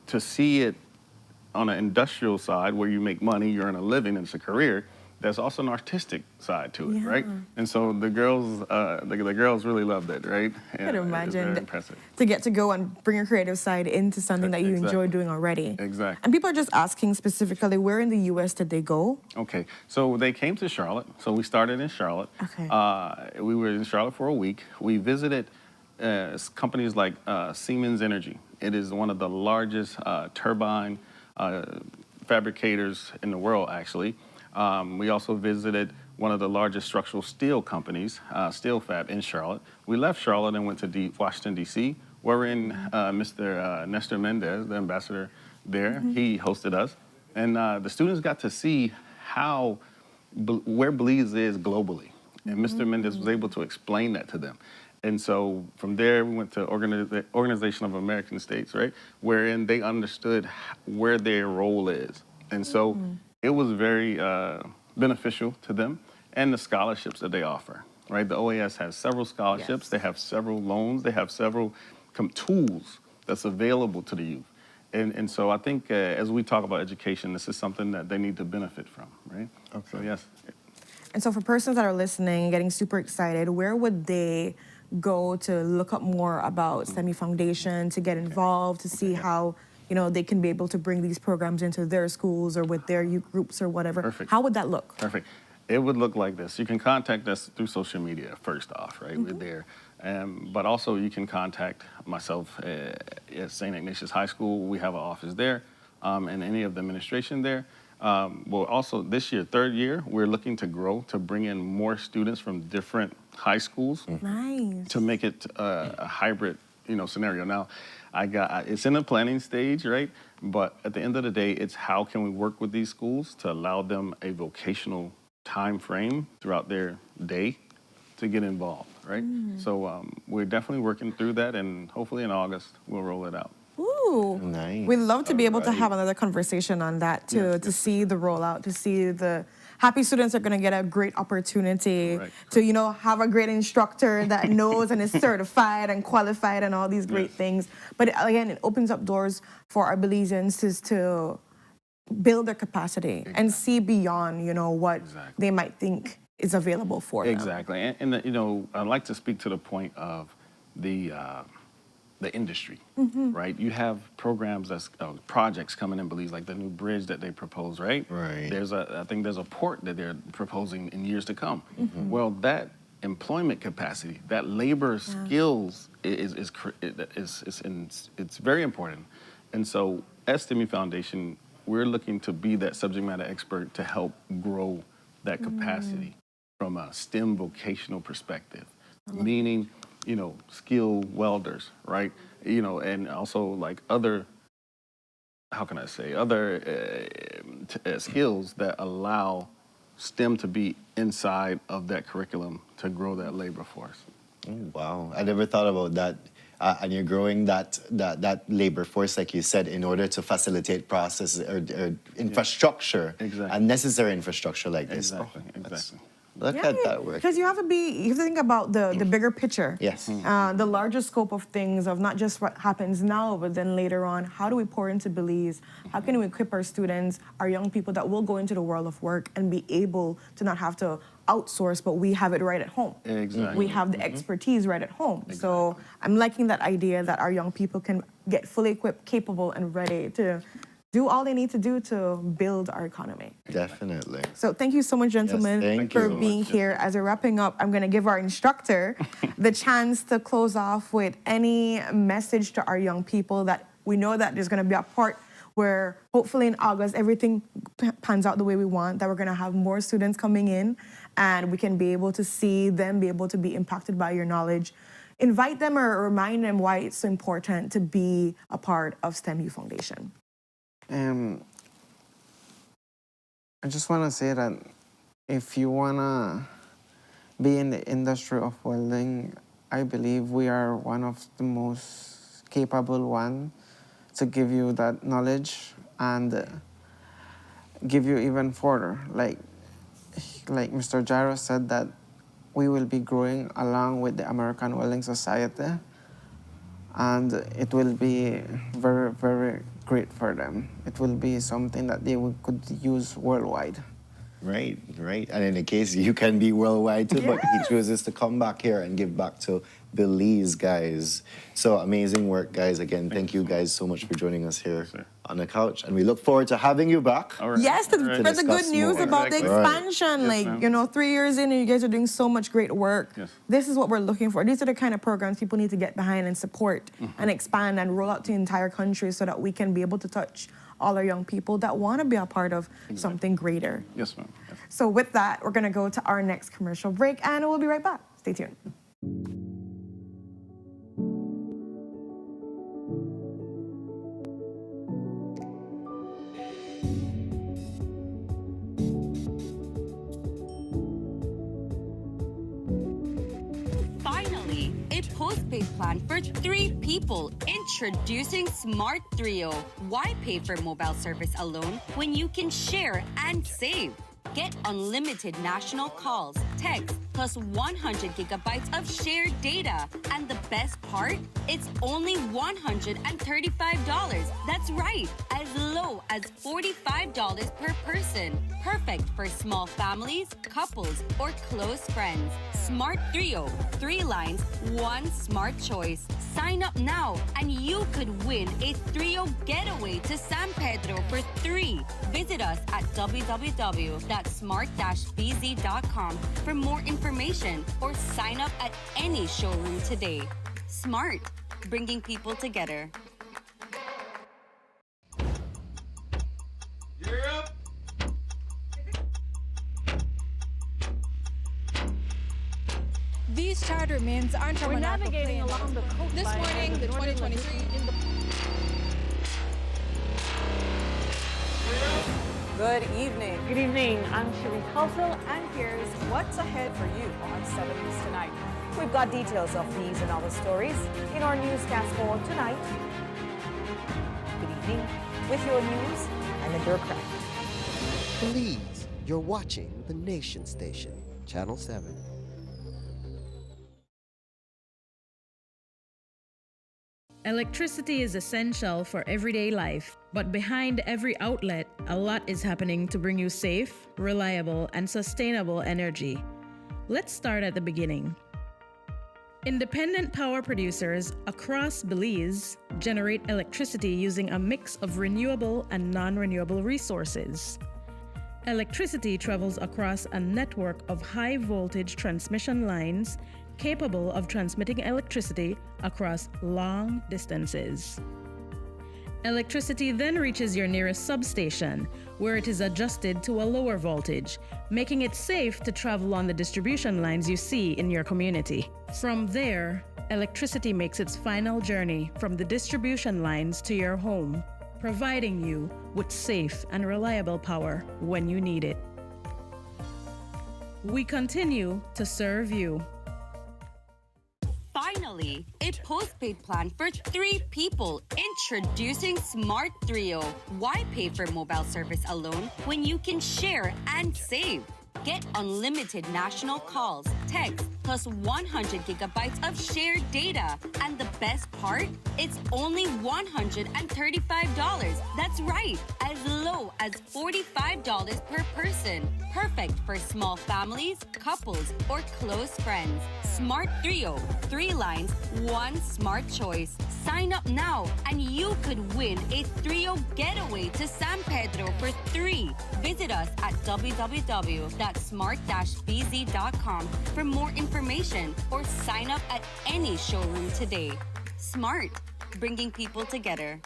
to see it on an industrial side where you make money, you earn a living, and it's a career, there's also an artistic side to it, right? And so the girls, the girls really loved it, right? I could imagine very impressive. to get to go and bring your creative side into something that you enjoy doing already. Exactly. And people are just asking specifically, where in the U.S. did they go? Okay, so they came to Charlotte. So we started in Charlotte. Okay. We were in Charlotte for a week. We visited companies like Siemens Energy. It is one of the largest turbine fabricators in the world, actually. We also visited one of the largest structural steel companies, Steel Fab, in Charlotte. We left Charlotte and went to Washington, D.C., where we're in Mr. Nestor Mendez, the ambassador there. He hosted us. And the students got to see how where Belize is globally. And Mr. Mendez was able to explain that to them. And so from there, we went to Organization of American States, right? Wherein they understood where their role is. And so it was very beneficial to them and the scholarships that they offer, right? The OAS has several scholarships. They have several loans. They have several tools that's available to the youth. And so I think as we talk about education, this is something that they need to benefit from, right? Okay. So yes. And so for persons that are listening, getting super excited, where would they go to look up more about STEMI Foundation, to get involved, to see how, they can be able to bring these programs into their schools or with their youth groups or whatever? Perfect. How would that look? Perfect. It would look like this. You can contact us through social media first off, right? We're there. But also you can contact myself at St. Ignatius High School. We have an office there and any of the administration there. Well, also this year, third year, we're looking to grow to bring in more students from different high schools. Nice. To make it a hybrid, scenario. Now, it's in the planning stage, right? But at the end of the day, it's how can we work with these schools to allow them a vocational time frame throughout their day to get involved, right? So we're definitely working through that, and hopefully in August we'll roll it out. Ooh, nice. We'd love to be able to have another conversation on that too, to see the rollout, to see the happy students are going to get a great opportunity to, have a great instructor that knows and is certified and qualified and all these great things. But again, it opens up doors for our Belizeans to build their capacity and see beyond, what they might think is available for them. Exactly. And I'd like to speak to the point of the industry, right? You have programs projects coming in Belize, like the new bridge that they propose, right? Right. I think there's a port that they're proposing in years to come. Well, that employment capacity, that labor skills it's very important. And so at STEMI Foundation, we're looking to be that subject matter expert to help grow that capacity from a STEM vocational perspective, meaning, skilled welders, right? And also like other, skills that allow STEM to be inside of that curriculum to grow that labor force. Oh, wow. I never thought about that. And you're growing that labor force, like you said, in order to facilitate process or infrastructure, and necessary infrastructure like this. Exactly. Look at that work. Because you have to think about the bigger picture. Yes. The larger scope of things, of not just what happens now, but then later on, how do we pour into Belize? How can we equip our students, our young people that will go into the world of work and be able to not have to outsource, but we have it right at home. Exactly. We have the expertise right at home. So I'm liking that idea that our young people can get fully equipped, capable, and ready to do all they need to do to build our economy. Definitely. So thank you so much, gentlemen, for being here. As we're wrapping up, I'm going to give our instructor the chance to close off with any message to our young people that we know that there's going to be a part where hopefully in August everything pans out the way we want, that we're going to have more students coming in and we can be able to see them be able to be impacted by your knowledge. Invite them or remind them why it's so important to be a part of STEM Youth Foundation. I just want to say that if you want to be in the industry of welding, I believe we are one of the most capable one to give you that knowledge and give you even further. Like Mr. Jairo said, that we will be growing along with the American Welding Society, and it will be very, very great for them. It will be something that they could use worldwide. Right. And in the case, you can be worldwide too, but he chooses to come back here and give back to Belize, guys. So amazing work, guys. Again, thank you guys so much for joining us here on the couch. And we look forward to having you back. Yes, for the good news about the expansion. 3 years in and you guys are doing so much great work. This is what we're looking for. These are the kind of programs people need to get behind and support and expand and roll out to the entire country so that we can be able to touch all our young people that want to be a part of something greater. Yes, ma'am. So with that, we're going to go to our next commercial break and we'll be right back. Stay tuned. a postpaid plan for 3 people. Introducing Smart Trio. Why pay for mobile service alone when you can share and save? Get unlimited national calls, texts, plus 100 gigabytes of shared data. And the best part? It's only $135. That's right, as low as $45 per person. Perfect for small families, couples, or close friends. Smart Trio, 3 lines, 1 smart choice. Sign up now and you could win a Trio getaway to San Pedro for 3. Visit us at www.smart-bz.com for more information or sign up at any showroom today. Smart, bringing people together. These charter mints aren't We're navigating along the coastline. This morning, the 2023 in the Good evening. Good evening. I'm Shiri Kalsil, and here's what's ahead for you on 7 News Tonight. We've got details of these and other stories in our newscast for tonight. Good evening. With your news, I'm Indira Craft. Belize, you're watching the Nation Station, Channel 7. Electricity is essential for everyday life, but behind every outlet, a lot is happening to bring you safe, reliable, and sustainable energy. Let's start at the beginning. Independent power producers across Belize generate electricity using a mix of renewable and non-renewable resources. Electricity travels across a network of high-voltage transmission lines capable of transmitting electricity across long distances. Electricity then reaches your nearest substation, where it is adjusted to a lower voltage, making it safe to travel on the distribution lines you see in your community. From there, electricity makes its final journey from the distribution lines to your home, providing you with safe and reliable power when you need it. We continue to serve you. Finally, a postpaid plan for 3 people. Introducing Smart Trio. Why pay for mobile service alone when you can share and save? Get unlimited national calls, texts, plus 100 gigabytes of shared data. And the best part? It's only $135. That's right, as low as $45 per person. Perfect for small families, couples, or close friends. Smart Trio, 3 lines, 1 smart choice. Sign up now and you could win a Trio getaway to San Pedro for 3. Visit us at www.smart-bz.com for more information or sign up at any showroom today. Smart, bringing people together.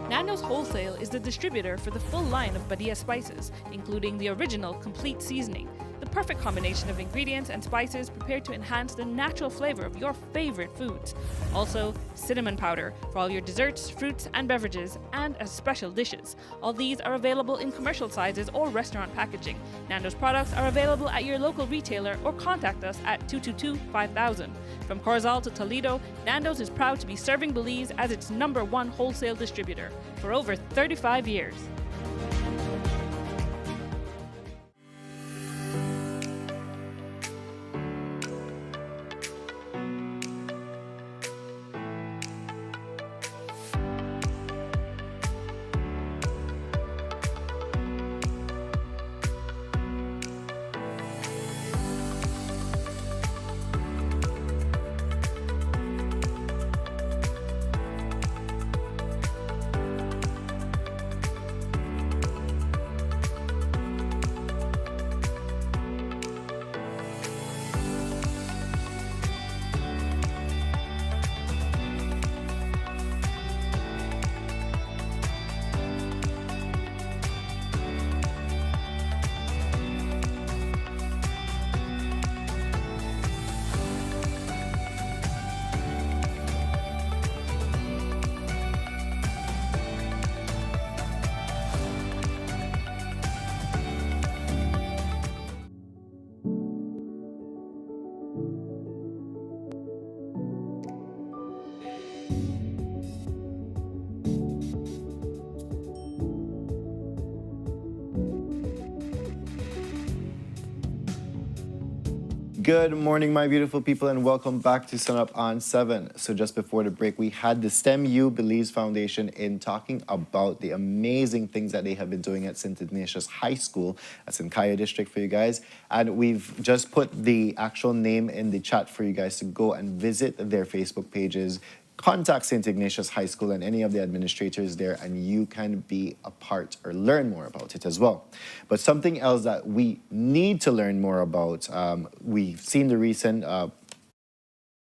Nando's Wholesale is the distributor for the full line of Badia spices, including the original complete seasoning, the perfect combination of ingredients and spices prepared to enhance the natural flavor of your favorite foods. Also, cinnamon powder for all your desserts, fruits, and beverages, and as special dishes. All these are available in commercial sizes or restaurant packaging. Nando's products are available at your local retailer or contact us at 222-5000. From Corozal to Toledo, Nando's is proud to be serving Belize as its #1 wholesale distributor for over 35 years. Good morning, my beautiful people, and welcome back to Sunup on 7. So just before the break, we had the STEM-U Belize Foundation in talking about the amazing things that they have been doing at St. Ignatius High School. That's in Kaya District for you guys. And we've just put the actual name in the chat for you guys to go and visit their Facebook pages. Contact St. Ignatius High School and any of the administrators there, and you can be a part or learn more about it as well. But something else that we need to learn more about, we've seen the recent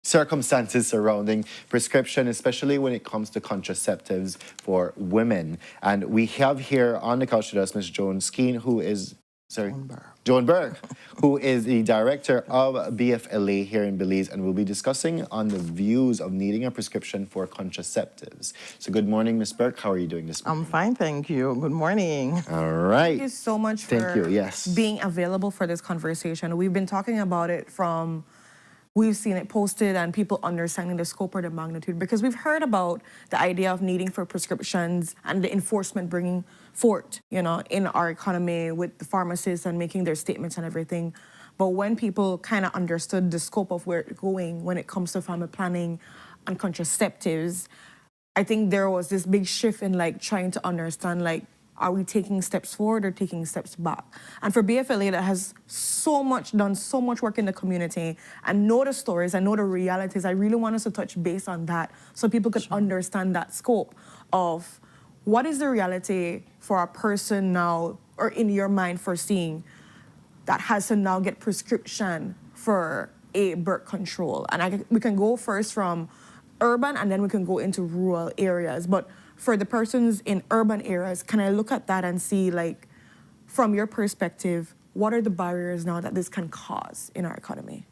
circumstances surrounding prescription, especially when it comes to contraceptives for women. And we have here on the couch with us Ms. Joan Skeen, who is Joan Berg, who is the director of BFLA here in Belize, and we'll be discussing on the views of needing a prescription for contraceptives. So good morning, Ms. Berg. How are you doing this morning? I'm fine, thank you. Good morning. All right. Thank you so much for being available for this conversation. We've been talking about it from, we've seen it posted and people understanding the scope or the magnitude, because we've heard about the idea of needing for prescriptions and the enforcement bringing forth, you know, in our economy with the pharmacists and making their statements and everything. But when people kind of understood the scope of where it's going when it comes to family planning and contraceptives, I think there was this big shift in like trying to understand, like, are we taking steps forward or taking steps back? And for BFLA that has done so much work in the community and know the stories and know the realities, I really want us to touch base on that so people could understand that scope of what is the reality for a person now, or in your mind foreseeing, that has to now get prescription for a birth control. And we can go first from urban and then we can go into rural areas. But for the persons in urban areas, can I look at that and see, like, from your perspective, what are the barriers now that this can cause in our economy?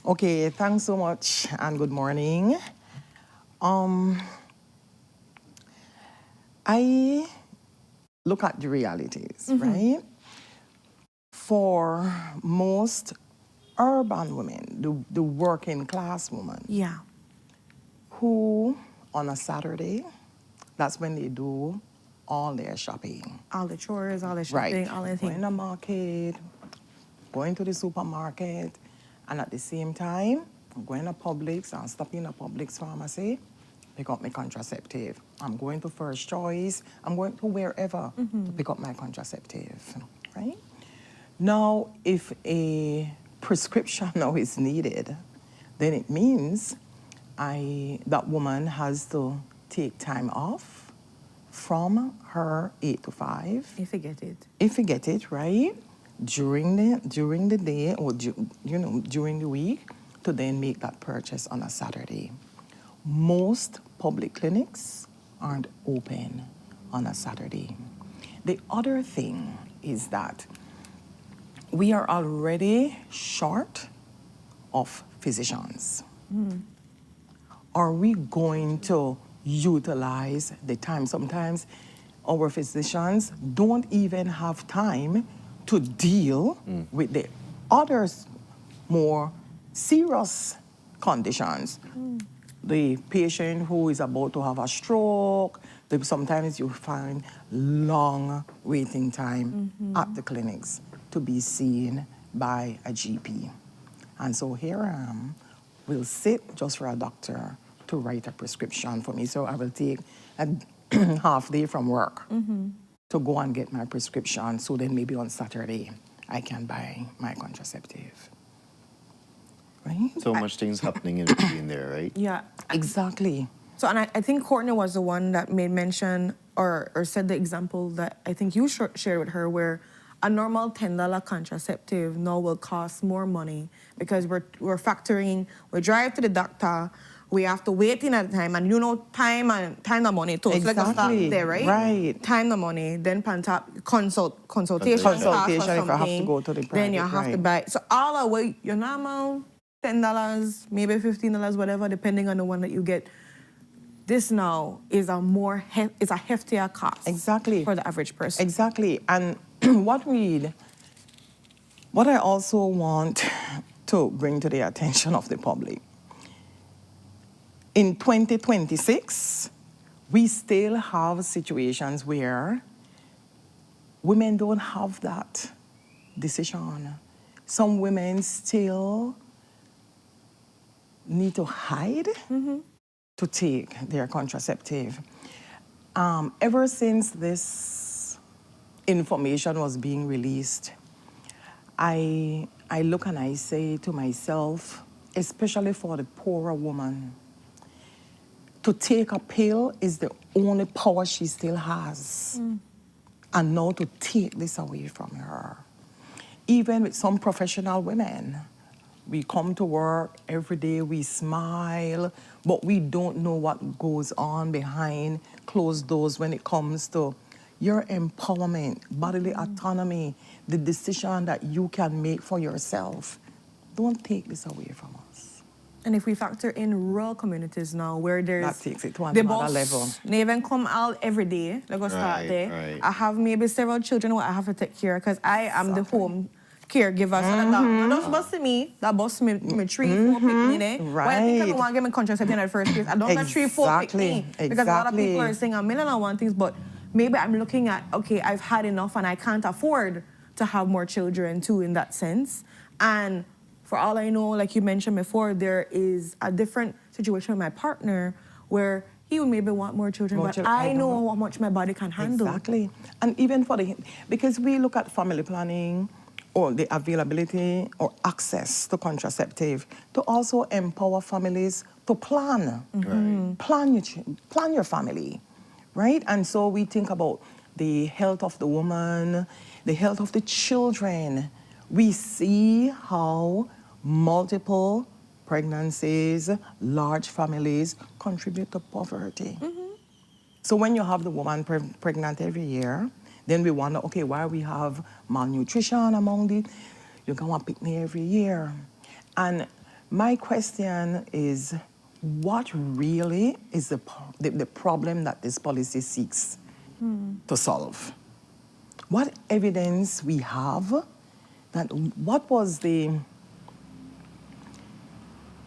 Okay, thanks so much and good morning. I look at the realities, right? For most urban women, the working class women, who on a Saturday, that's when they do all their shopping. All the chores, all the shopping, all the things. Going to the market, going to the supermarket, and at the same time, going to Publix and stopping at Publix pharmacy, pick up my contraceptive. I'm going to First Choice, I'm going to wherever to pick up my contraceptive, right? Now, if a prescription now is needed, then it means that woman has to take time off from her 8 to 5. If you get it. If you get it, right? During the day or during the week, to then make that purchase on a Saturday. Most public clinics aren't open on a Saturday. The other thing is that we are already short of physicians. Are we going to utilize the time? Sometimes our physicians don't even have time to deal with the others more serious conditions. The patient who is about to have a stroke, sometimes you find long waiting time at the clinics to be seen by a GP. And so here I am, will sit just for a doctor to write a prescription for me. So I will take a half day from work to go and get my prescription. So then maybe on Saturday, I can buy my contraceptive. Right? So much things happening in between there, right? Yeah. Exactly. So, and I think Courtney was the one that made mention or said the example that I think you shared with her, where a normal $10 contraceptive now will cost more money because we're factoring, we drive to the doctor, we have to wait in at a time, and you know time the money too. Exactly. So let's start there, right? Right. Time the money, then consultation if I have to go to the private, then you have to buy. So all the way, your normal $10, maybe $15, whatever, depending on the one that you get. This now is a heftier cost. Exactly. For the average person. Exactly. And what I also want to bring to the attention of the public, in 2026, we still have situations where women don't have that decision. some women still need to hide to take their contraceptive. Ever since this information was being released, I look and I say to myself, especially for the poorer woman, to take a pill is the only power she still has. And now to take this away from her. Even with some professional women, we come to work every day, we smile, but we don't know what goes on behind closed doors when it comes to your empowerment, bodily autonomy, the decision that you can make for yourself. Don't take this away from us. And if we factor in rural communities now, where there's That takes it to the another bus, level. they even come out every day. They go start Right, there. right. I have maybe several children who I have to take care of because I am the home caregiver. So that don't bus to me, that bus me 3-4 pick me there. Why I think I want to get my contraceptive in the first place. I don't have 3-4 pick me. Because a lot of people are saying a million and one things, but maybe I'm looking at, okay, I've had enough and I can't afford to have more children too in that sense. And for all I know, like you mentioned before, there is a different situation with my partner where he would maybe want more children, but I know how much my body can handle. Exactly. And even for because we look at family planning or the availability or access to contraceptive to also empower families to plan. Plan your family, right? And so we think about the health of the woman, the health of the children. We see how multiple pregnancies, large families contribute to poverty. So when you have the woman pregnant every year, then we wonder, okay, why we have malnutrition among the, you're gonna pick me every year. And my question is, what really is the problem that this policy seeks to solve? What evidence we have that, what was the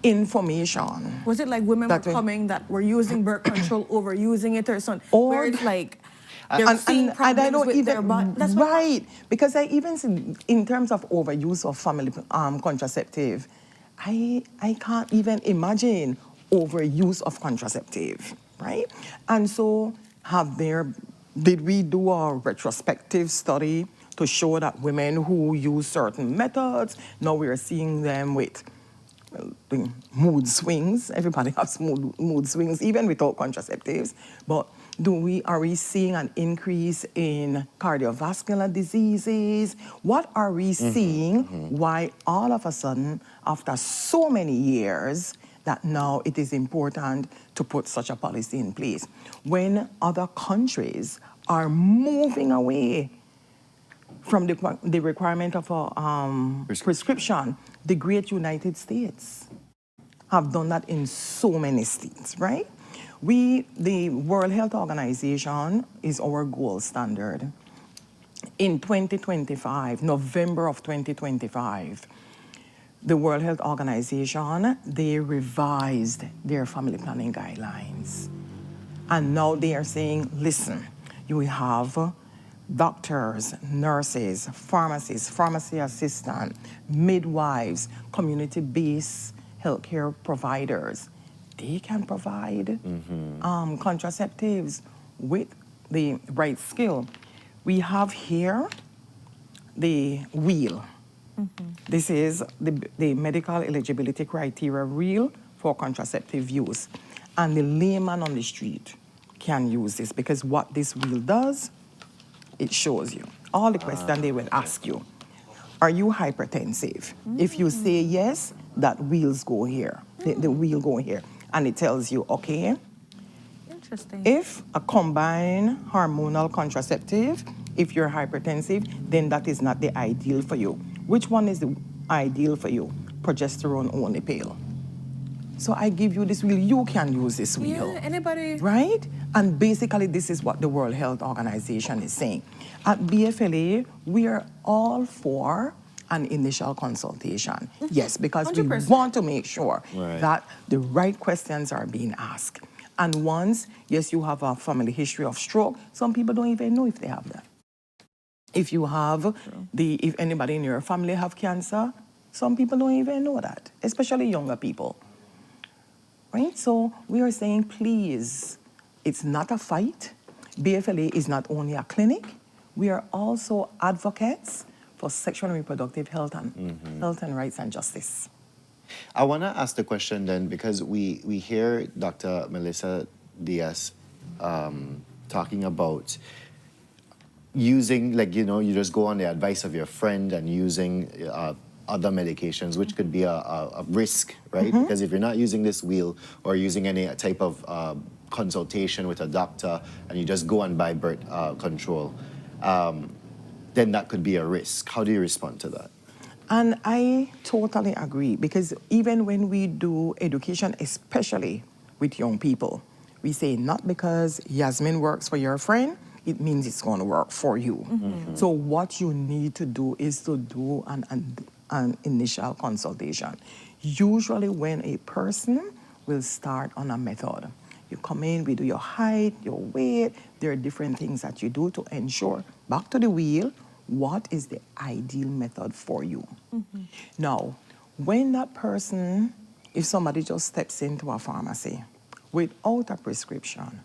information? Was it like women were coming that were using birth control, overusing it or something? Where it's like they're seeing problems I don't with even, their body. That's right, because I even see, in terms of overuse of family contraceptive, I can't even imagine overuse of contraceptive, right? And so did we do a retrospective study to show that women who use certain methods, now we're seeing them with the mood swings. Everybody has mood swings, even without contraceptives. But are we seeing an increase in cardiovascular diseases? What are we seeing? Why all of a sudden, after so many years, that now it is important to put such a policy in place when other countries are moving away from the requirement of a prescription? The great United States have done that in so many states, right? The World Health Organization is our gold standard. In 2025, November of 2025, the World Health Organization, they revised their family planning guidelines. And now they are saying, listen, you have doctors, nurses, pharmacists, pharmacy assistants, midwives, community-based healthcare providers. They can provide contraceptives with the right skill. We have here the wheel. This is the medical eligibility criteria wheel for contraceptive use. And the layman on the street can use this because what this wheel does, it shows you all the questions they will ask you. Are you hypertensive? If you say yes, that wheels go here. The wheel go here. And it tells you, okay, interesting. If a combined hormonal contraceptive, if you're hypertensive, then that is not the ideal for you. Which one is the ideal for you? Progesterone only pill. So I give you this wheel, you can use this wheel. Yeah, anybody. Right? And basically this is what the World Health Organization is saying. At BFLA, we are all for an initial consultation. Yes, because 100%. We want to make sure that the right questions are being asked. And once, yes, you have a family history of stroke, some people don't even know if they have that. If you have if anybody in your family have cancer, some people don't even know that, especially younger people. Right? So we are saying, please, it's not a fight. BFLA is not only a clinic, we are also advocates for sexual and reproductive health and rights and justice. I want to ask the question then, because we hear Dr. Melissa Diaz talking about using, like, you just go on the advice of your friend and using other medications, which could be a risk, right? Because if you're not using this wheel or using any type of consultation with a doctor and you just go and buy birth control, then that could be a risk. How do you respond to that? And I totally agree, because even when we do education, especially with young people, we say not because Yasmin works for your friend, it means it's going to work for you. So what you need to do is to do an initial consultation. Usually when a person will start on a method, you come in, we do your height, your weight, there are different things that you do to ensure, back to the wheel, what is the ideal method for you. Now, when that person, if somebody just steps into a pharmacy without a prescription,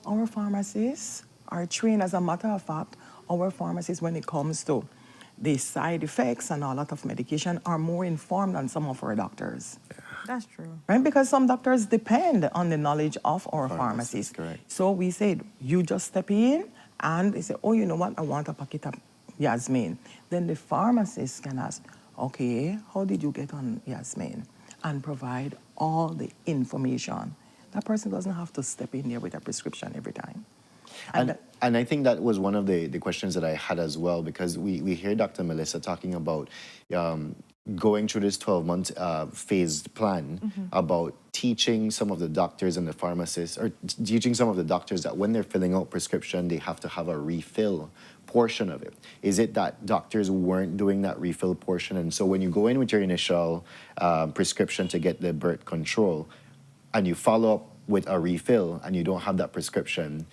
our pharmacists are trained. As a matter of fact, our pharmacists, when it comes to the side effects and a lot of medication, are more informed than some of our doctors. That's true. Right? Because some doctors depend on the knowledge of our pharmacists. Correct. So we said, you just step in and they say, oh, you know what, I want a packet of Yasmin. Then the pharmacist can ask, okay, how did you get on Yasmin? And provide all the information. That person doesn't have to step in there with a prescription every time. And I think that was one of the questions that I had as well, because we hear Dr. Melissa talking about going through this 12-month phased plan, about teaching some of the doctors and the pharmacists, or teaching some of the doctors that when they're filling out prescription, they have to have a refill portion of it. Is it that doctors weren't doing that refill portion? And so when you go in with your initial prescription to get the birth control, and you follow up with a refill and you don't have that prescription,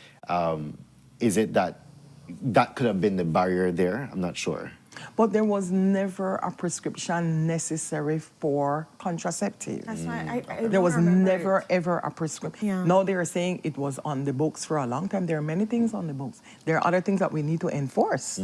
is it that could have been the barrier there? I'm not sure. But there was never a prescription necessary for contraceptives. That's why I There was don't remember never, it. ever a prescription. Yeah. Now they are saying it was on the books for a long time. There are many things on the books. There are other things that we need to enforce,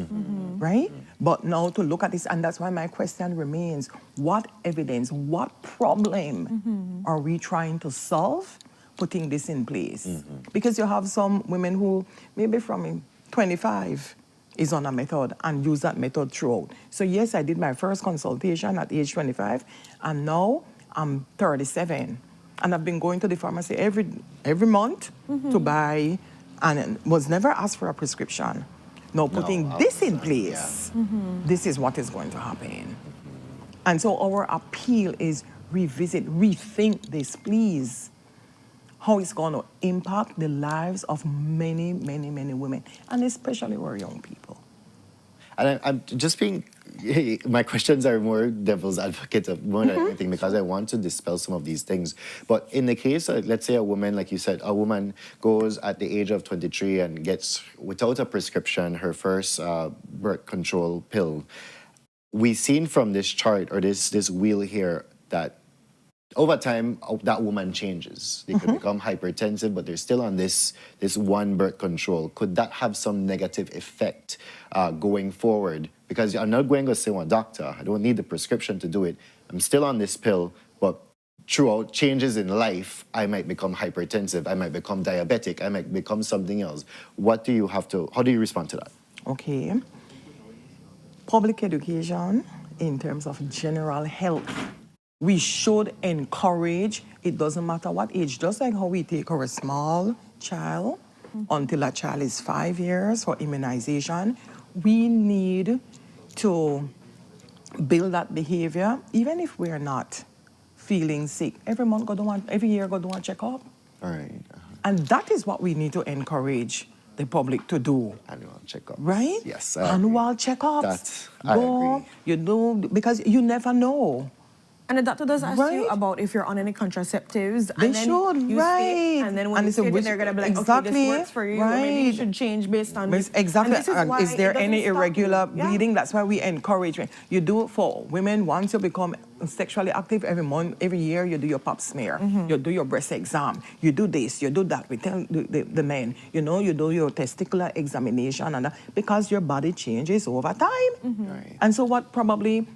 right? But now to look at this, and that's why my question remains, what evidence, what problem are we trying to solve putting this in place? Because you have some women who maybe from 25 is on a method and use that method throughout. So yes, I did my first consultation at age 25, and now I'm 37. And I've been going to the pharmacy every month to buy, and was never asked for a prescription. Now putting this in place, this is what is going to happen. And so our appeal is revisit, rethink this, please. How it's going to impact the lives of many, many, many women, and especially our young people. And I'm just being, my questions are more devil's advocate more than anything, because I want to dispel some of these things. But in the case, let's say a woman, like you said, a woman goes at the age of 23 and gets, without a prescription, her first birth control pill. We've seen from this chart, or this wheel here, that over time, that woman changes. They could become hypertensive, but they're still on this one birth control. Could that have some negative effect going forward? Because I'm not going to say, well, doctor, I don't need the prescription to do it. I'm still on this pill, but throughout changes in life, I might become hypertensive, I might become diabetic, I might become something else. How do you respond to that? Okay. Public education in terms of general health. We should encourage, it doesn't matter what age, just like how we take our small child until a child is 5 years for immunization. We need to build that behavior, even if we're not feeling sick. Every year go do a checkup. All right. And that is what we need to encourage the public to do. Annual checkups. Right? Yes. Annual checkups. I Go, agree. you do, because you never know. And the doctor does ask you Right. about if you're on any contraceptives. They and then should, you right. State, and then when And you it's a state it, which- they're going to be like, okay, exactly, this works for you, or maybe you right. should change based on Miss- this. Exactly. And this is And why is there it doesn't any stop irregular you. Yeah. bleeding? That's why we encourage it. You do it for women. Once you become sexually active every month, every year, you do your pap smear. You do your breast exam. You do this, you do that. We tell the men, you know, you do your testicular examination and that, because your body changes over time. Right. And so what probably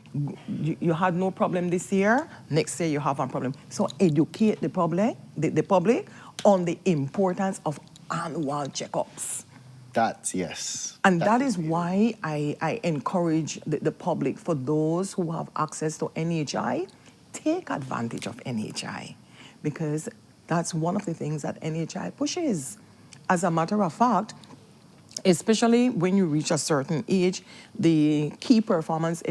you had no problem this year, next year you have a problem. So educate the public on the importance of annual checkups. That's yes. And that is why I encourage the public, for those who have access to NHI, take advantage of NHI, because that's one of the things that NHI pushes. As a matter of fact, especially when you reach a certain age, the key performance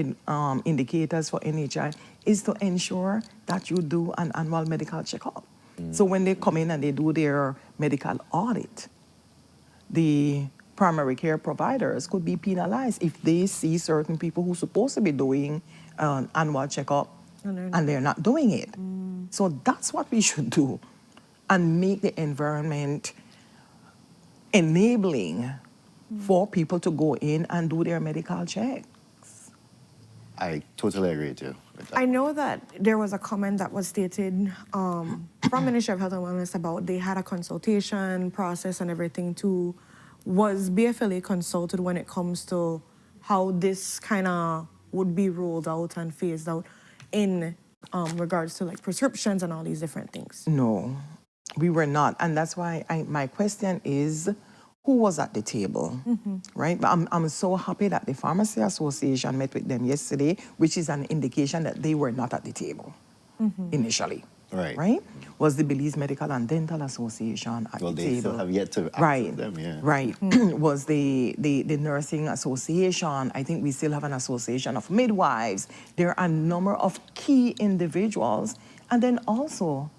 indicators for NHI is to ensure that you do an annual medical checkup. So when they come in and they do their medical audit, the primary care providers could be penalized if they see certain people who are supposed to be doing an annual checkup and they're not doing it. So that's what we should do, and make the environment enabling for people to go in and do their medical check. I totally agree with you. I know that there was a comment that was stated from Ministry of Health and Wellness about they had a consultation process and everything too. Was BFLA consulted when it comes to how this kind of would be rolled out and phased out in regards to like prescriptions and all these different things? No, we were not. And that's why my question is, who was at the table, right? But I'm so happy that the Pharmacy Association met with them yesterday, which is an indication that they were not at the table initially. Right? Was the Belize Medical and Dental Association at the table? Well, they still have yet to access Right. them, yeah. Right. Was the Nursing Association. I think we still have an association of midwives. There are a number of key individuals. And then also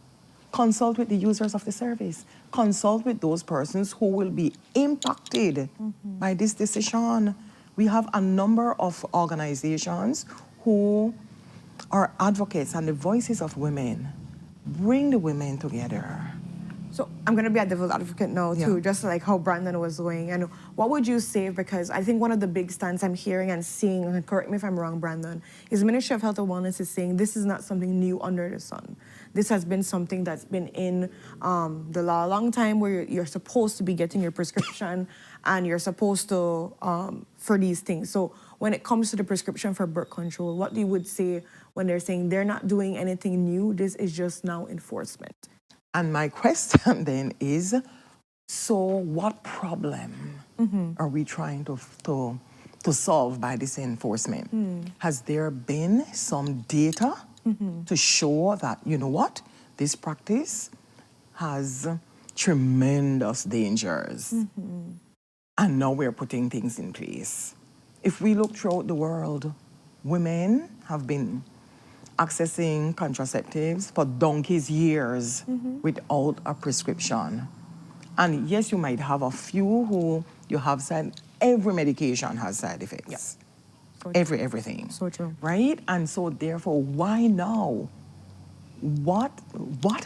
consult with the users of the service. Consult with those persons who will be impacted by this decision. We have a number of organizations who are advocates and the voices of women. Bring the women together. So I'm going to be a devil's advocate now too, just like how Brandon was doing. And what would you say, because I think one of the big stands I'm hearing and seeing, and correct me if I'm wrong, Brandon, is Ministry of Health and Wellness is saying this is not something new under the sun. This has been something that's been in the law a long time, where you're supposed to be getting your prescription and you're supposed to, for these things. So when it comes to the prescription for birth control, what you would say when they're saying they're not doing anything new, this is just now enforcement? And my question then is, so what problem are we trying to solve by this enforcement? Has there been some data to show that, you know what, this practice has tremendous dangers, and now we're putting things in place? If we look throughout the world, women have been accessing contraceptives for donkey's years without a prescription. And yes, you might have a few who you have said every medication has side effects. So Everything. So true. Right? And so therefore, why now? What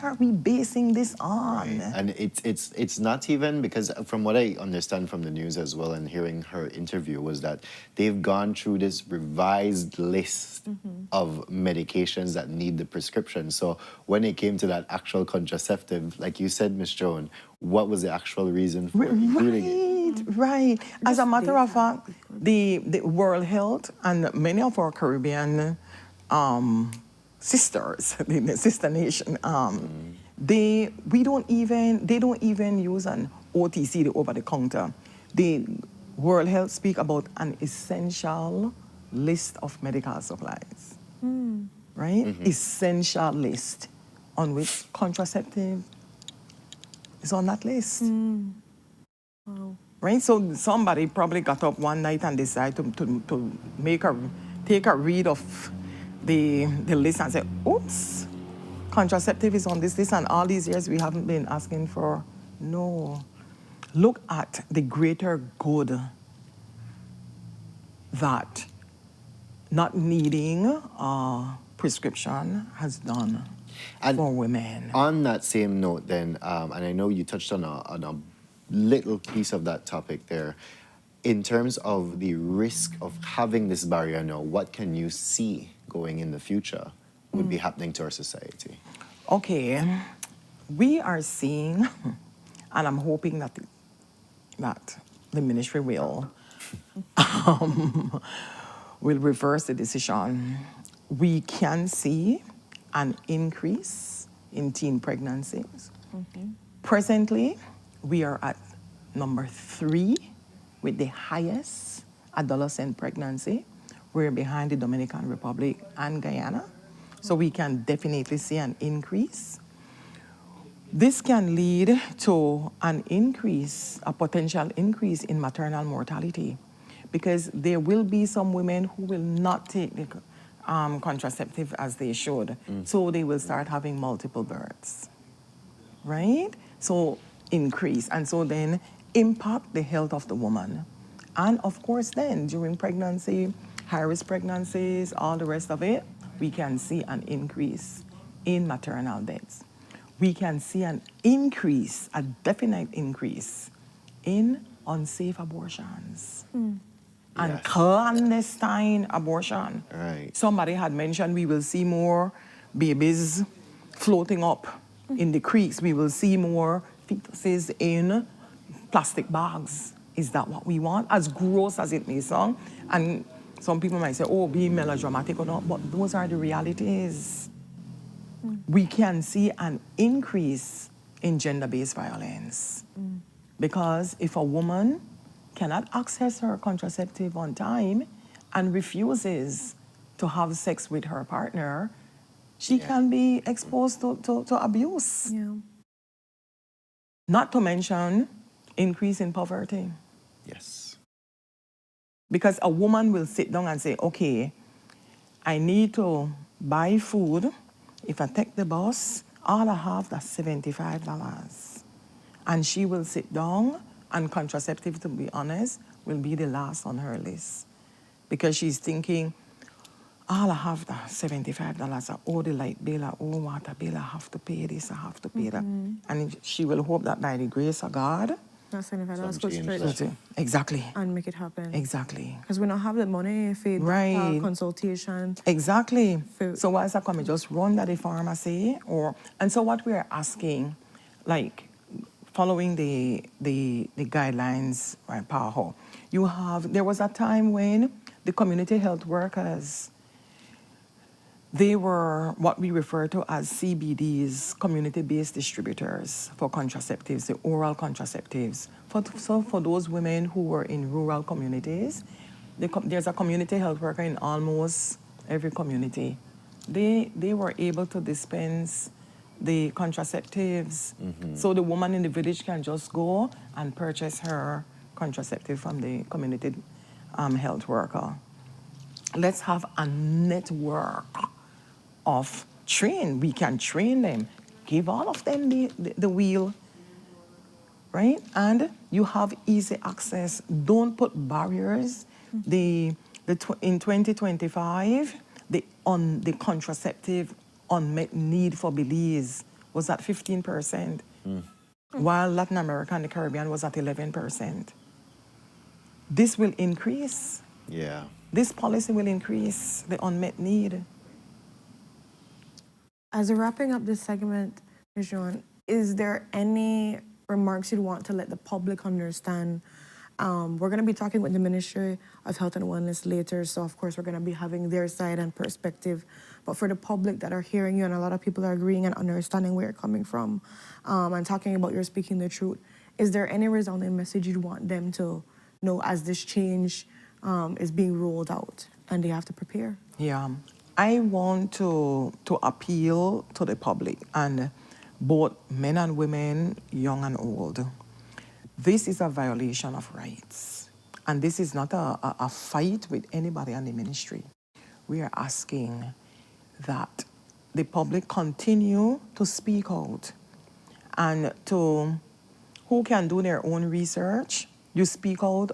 are we basing this on? Right. And it's not even, because from what I understand from the news as well and hearing her interview, was that they've gone through this revised list of medications that need the prescription. So when it came to that actual contraceptive, like you said, Ms. Joan, what was the actual reason for including it? Right. As a matter of fact, the World Health and many of our Caribbean sisters, the sister nation, they don't even use an OTC, the over the counter. The World Health speak about an essential list of medical supplies, right? Essential list on which contraceptive is on that list. Wow. Right? So somebody probably got up one night and decided to take a read of the list and say, oops, contraceptive is on this list, and all these years we haven't been asking for. No. Look at the greater good that not needing prescription has done And for women. On that same note, then, and I know you touched on a little piece of that topic there. In terms of the risk of having this barrier now, what can you see going in the future would be happening to our society? Okay, we are seeing, and I'm hoping that the ministry will will reverse the decision. We can see an increase in teen pregnancies. Presently, we are at number 3 with the highest adolescent pregnancy. We're behind the Dominican Republic and Guyana. So we can definitely see an increase. This can lead to an increase, a potential increase in maternal mortality, because there will be some women who will not take the contraceptive as they should. So they will start having multiple births, right? So increase, and so then impact the health of the woman. And of course then, during pregnancy, high-risk pregnancies, all the rest of it, we can see an increase in maternal deaths. We can see an increase, a definite increase, in unsafe abortions and clandestine abortion. Right. Somebody had mentioned we will see more babies floating up in the creeks. We will see more fetuses in plastic bags. Is that what we want? As gross as it may sound. And some people might say, oh, be melodramatic or not, but those are the realities. We can see an increase in gender-based violence. Because if a woman cannot access her contraceptive on time and refuses to have sex with her partner, she can be exposed to abuse. Not to mention increase in poverty. Yes. Because a woman will sit down and say, okay, I need to buy food. If I take the bus, all I have, that's $75. And she will sit down, and contraceptive, to be honest, will be the last on her list. Because she's thinking, all I have, that's $75. I owe the light bill, I owe water bill, I have to pay this, I have to pay that. And she will hope that by the grace of God, that's $75 go straight exactly. and make it happen. Exactly. Because we don't have the money for Right. consultation. Exactly. So once I come, just run to the pharmacy, and so what we're asking, like following the guidelines, right, Paho, there was a time when the community health workers, they were what we refer to as CBDs, community-based distributors for contraceptives, the oral contraceptives. So for those women who were in rural communities, there's a community health worker in almost every community. They were able to dispense the contraceptives. So the woman in the village can just go and purchase her contraceptive from the community health worker. Let's have a network of train. We can train them, give all of them the wheel, right? And you have easy access. Don't put barriers. In 2025, the contraceptive unmet need for Belize was at 15%, while Latin America and the Caribbean was at 11%. This will increase. Yeah. This policy will increase the unmet need. As we're wrapping up this segment, Ms. Joan, is there any remarks you'd want to let the public understand? We're going to be talking with the Ministry of Health and Wellness later, so of course we're going to be having their side and perspective. But for the public that are hearing you, and a lot of people are agreeing and understanding where you're coming from, and talking about you're speaking the truth, is there any resounding message you'd want them to know as this change is being rolled out and they have to prepare? Yeah. I want to appeal to the public, and both men and women, young and old. This is a violation of rights. And this is not a fight with anybody in the ministry. We are asking that the public continue to speak out, and who can do their own research, you speak out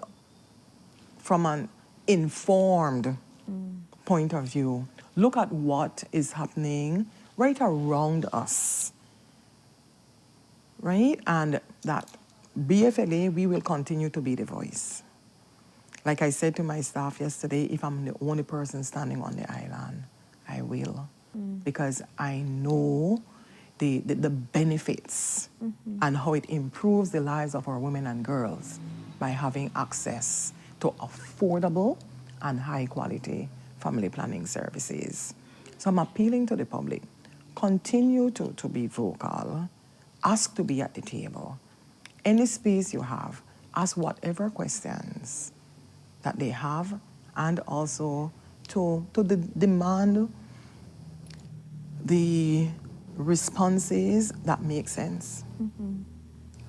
from an informed point of view. look at what is happening right around us, right? And that BFLA, we will continue to be the voice. Like I said to my staff yesterday, if I'm the only person standing on the island, I will. Because I know the benefits and how it improves the lives of our women and girls by having access to affordable and high quality family planning services. So I'm appealing to the public, continue to be vocal, ask to be at the table. Any space you have, ask whatever questions that they have, and also to demand the responses that make sense,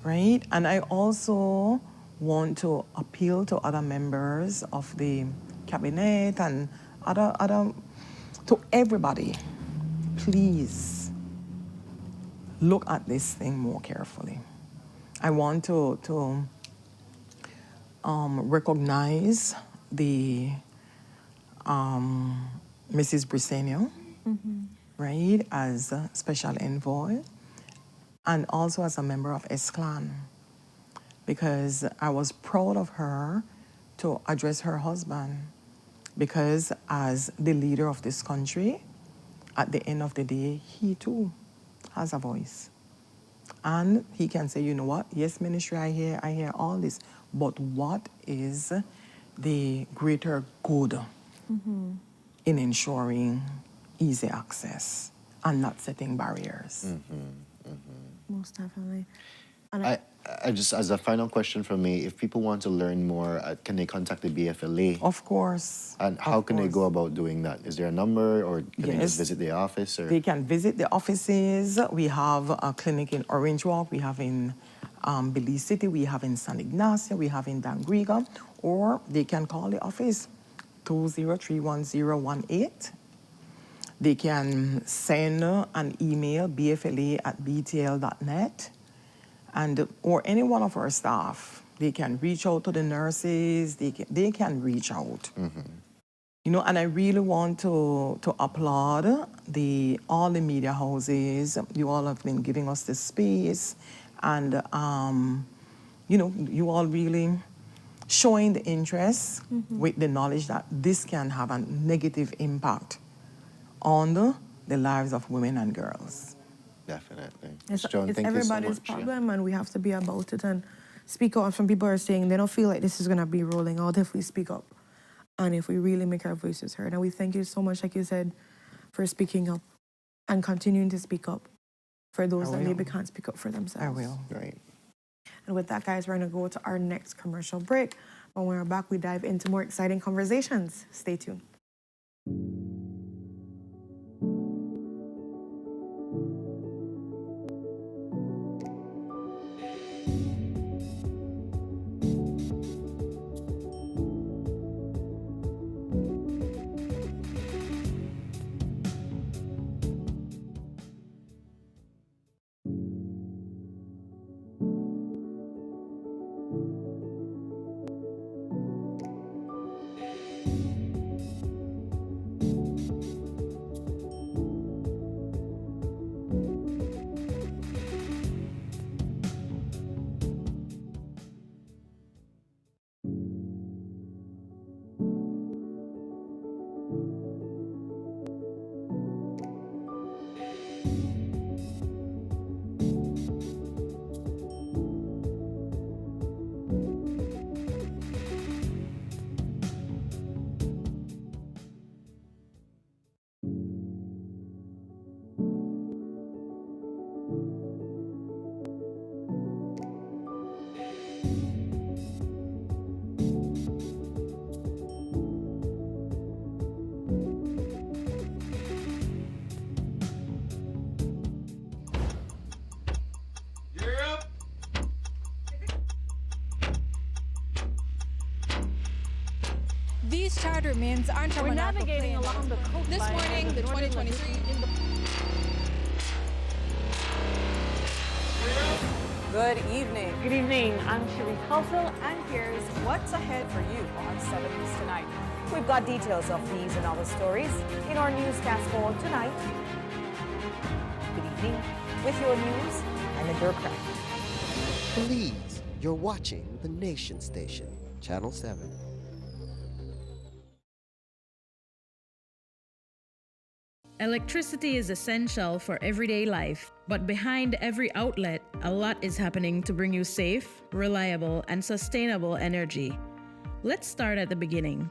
right? And I also want to appeal to other members of the cabinet and to everybody, please look at this thing more carefully. I want to recognize the Mrs. Briceño, right, as a special envoy, and also as a member of S-Clan, because I was proud of her to address her husband, because as the leader of this country, at the end of the day, he too has a voice. And he can say, you know what, yes, ministry, I hear all this, but what is the greater good in ensuring easy access and not setting barriers? Most definitely. And I just, as a final question from me, if people want to learn more, can they contact the BFLA? Of course. And how can they go about doing that? Is there a number, or can they just Yes. visit the office? Or? They can visit the offices. We have a clinic in Orange Walk, we have in Belize City, we have in San Ignacio, we have in Dangriga, or they can call the office 2031018. They can send an email, bfla@btl.net, and or any one of our staff. They can reach out to the nurses. They can reach out. You know, and I really want to applaud all the media houses. You all have been giving us the space, and you know, you all really showing the interest with the knowledge that this can have a negative impact on the lives of women and girls. Definitely. It's Joan, thank you so everybody's much. problem, and we have to be about it and speak out. Some people are saying they don't feel like this is going to be rolling out if we speak up and if we really make our voices heard. And we thank you so much, like you said, for speaking up and continuing to speak up for those that maybe can't speak up for themselves. I will. Right. And with that, guys, we're going to go to our next commercial break. When we're back, we dive into more exciting conversations. Stay tuned. These charter means aren't We're navigating along the coastline. This morning, the 2023 Good evening. Good evening. I'm Shirley Kelso, and here's what's ahead for you on 7 News Tonight. We've got details of these and other stories in our newscast for tonight. Good evening. With your news, I'm Indra Craft. Belize, you're watching the Nation Station, Channel 7. Electricity is essential for everyday life, but behind every outlet, a lot is happening to bring you safe, reliable, and sustainable energy. Let's start at the beginning.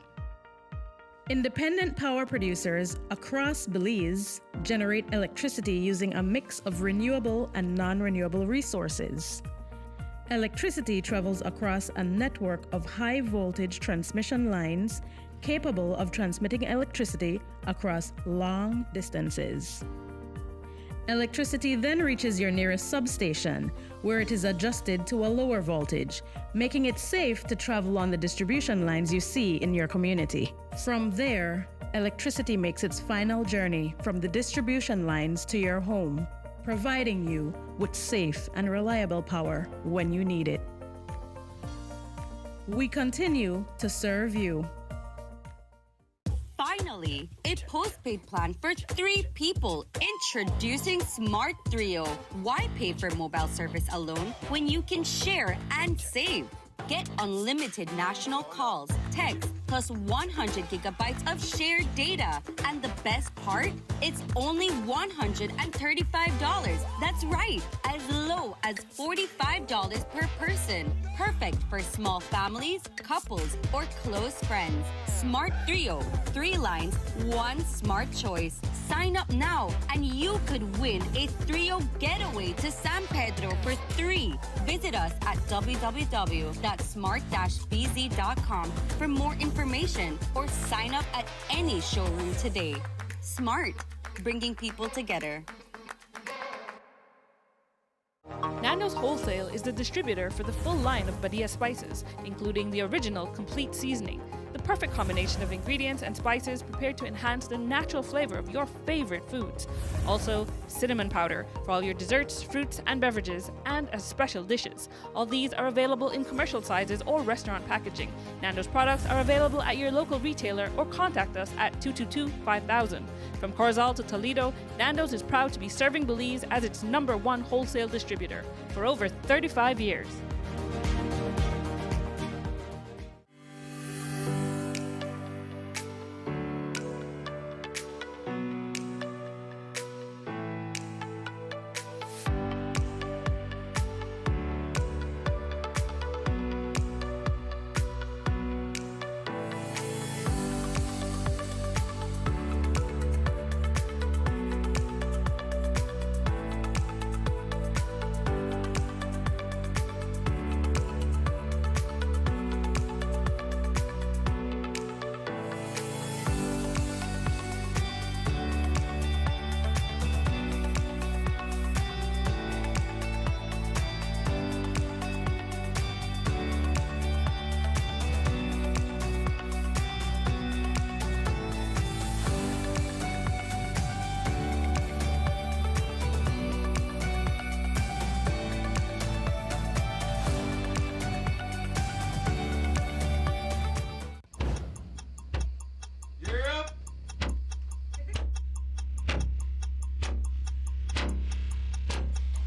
Independent power producers across Belize generate electricity using a mix of renewable and non-renewable resources. Electricity travels across a network of high-voltage transmission lines capable of transmitting electricity across long distances. Electricity then reaches your nearest substation, where it is adjusted to a lower voltage, making it safe to travel on the distribution lines you see in your community. From there, electricity makes its final journey from the distribution lines to your home, providing you with safe and reliable power when you need it. We continue to serve you. Finally, a postpaid plan for 3 people. Introducing Smart Trio. Why pay for mobile service alone when you can share and save? Get unlimited national calls, texts, plus 100 gigabytes of shared data. And the best part? It's only $135. That's right, as low as $45 per person. Perfect for small families, couples, or close friends. Smart Trio. 3 lines, 1 smart choice. Sign up now and you could win a Trio getaway to San Pedro for 3. Visit us at www.smart-bz.com for more information or sign up at any showroom today. Smart, bringing people together. Nando's Wholesale is the distributor for the full line of Badia spices, including the original complete seasoning, the perfect combination of ingredients and spices prepared to enhance the natural flavor of your favorite foods. Also, cinnamon powder for all your desserts, fruits, and beverages, and as special dishes. All these are available in commercial sizes or restaurant packaging. Nando's products are available at your local retailer or contact us at 222-5000. From Corzal to Toledo, Nando's is proud to be serving Belize as its #1 wholesale distributor for over 35 years.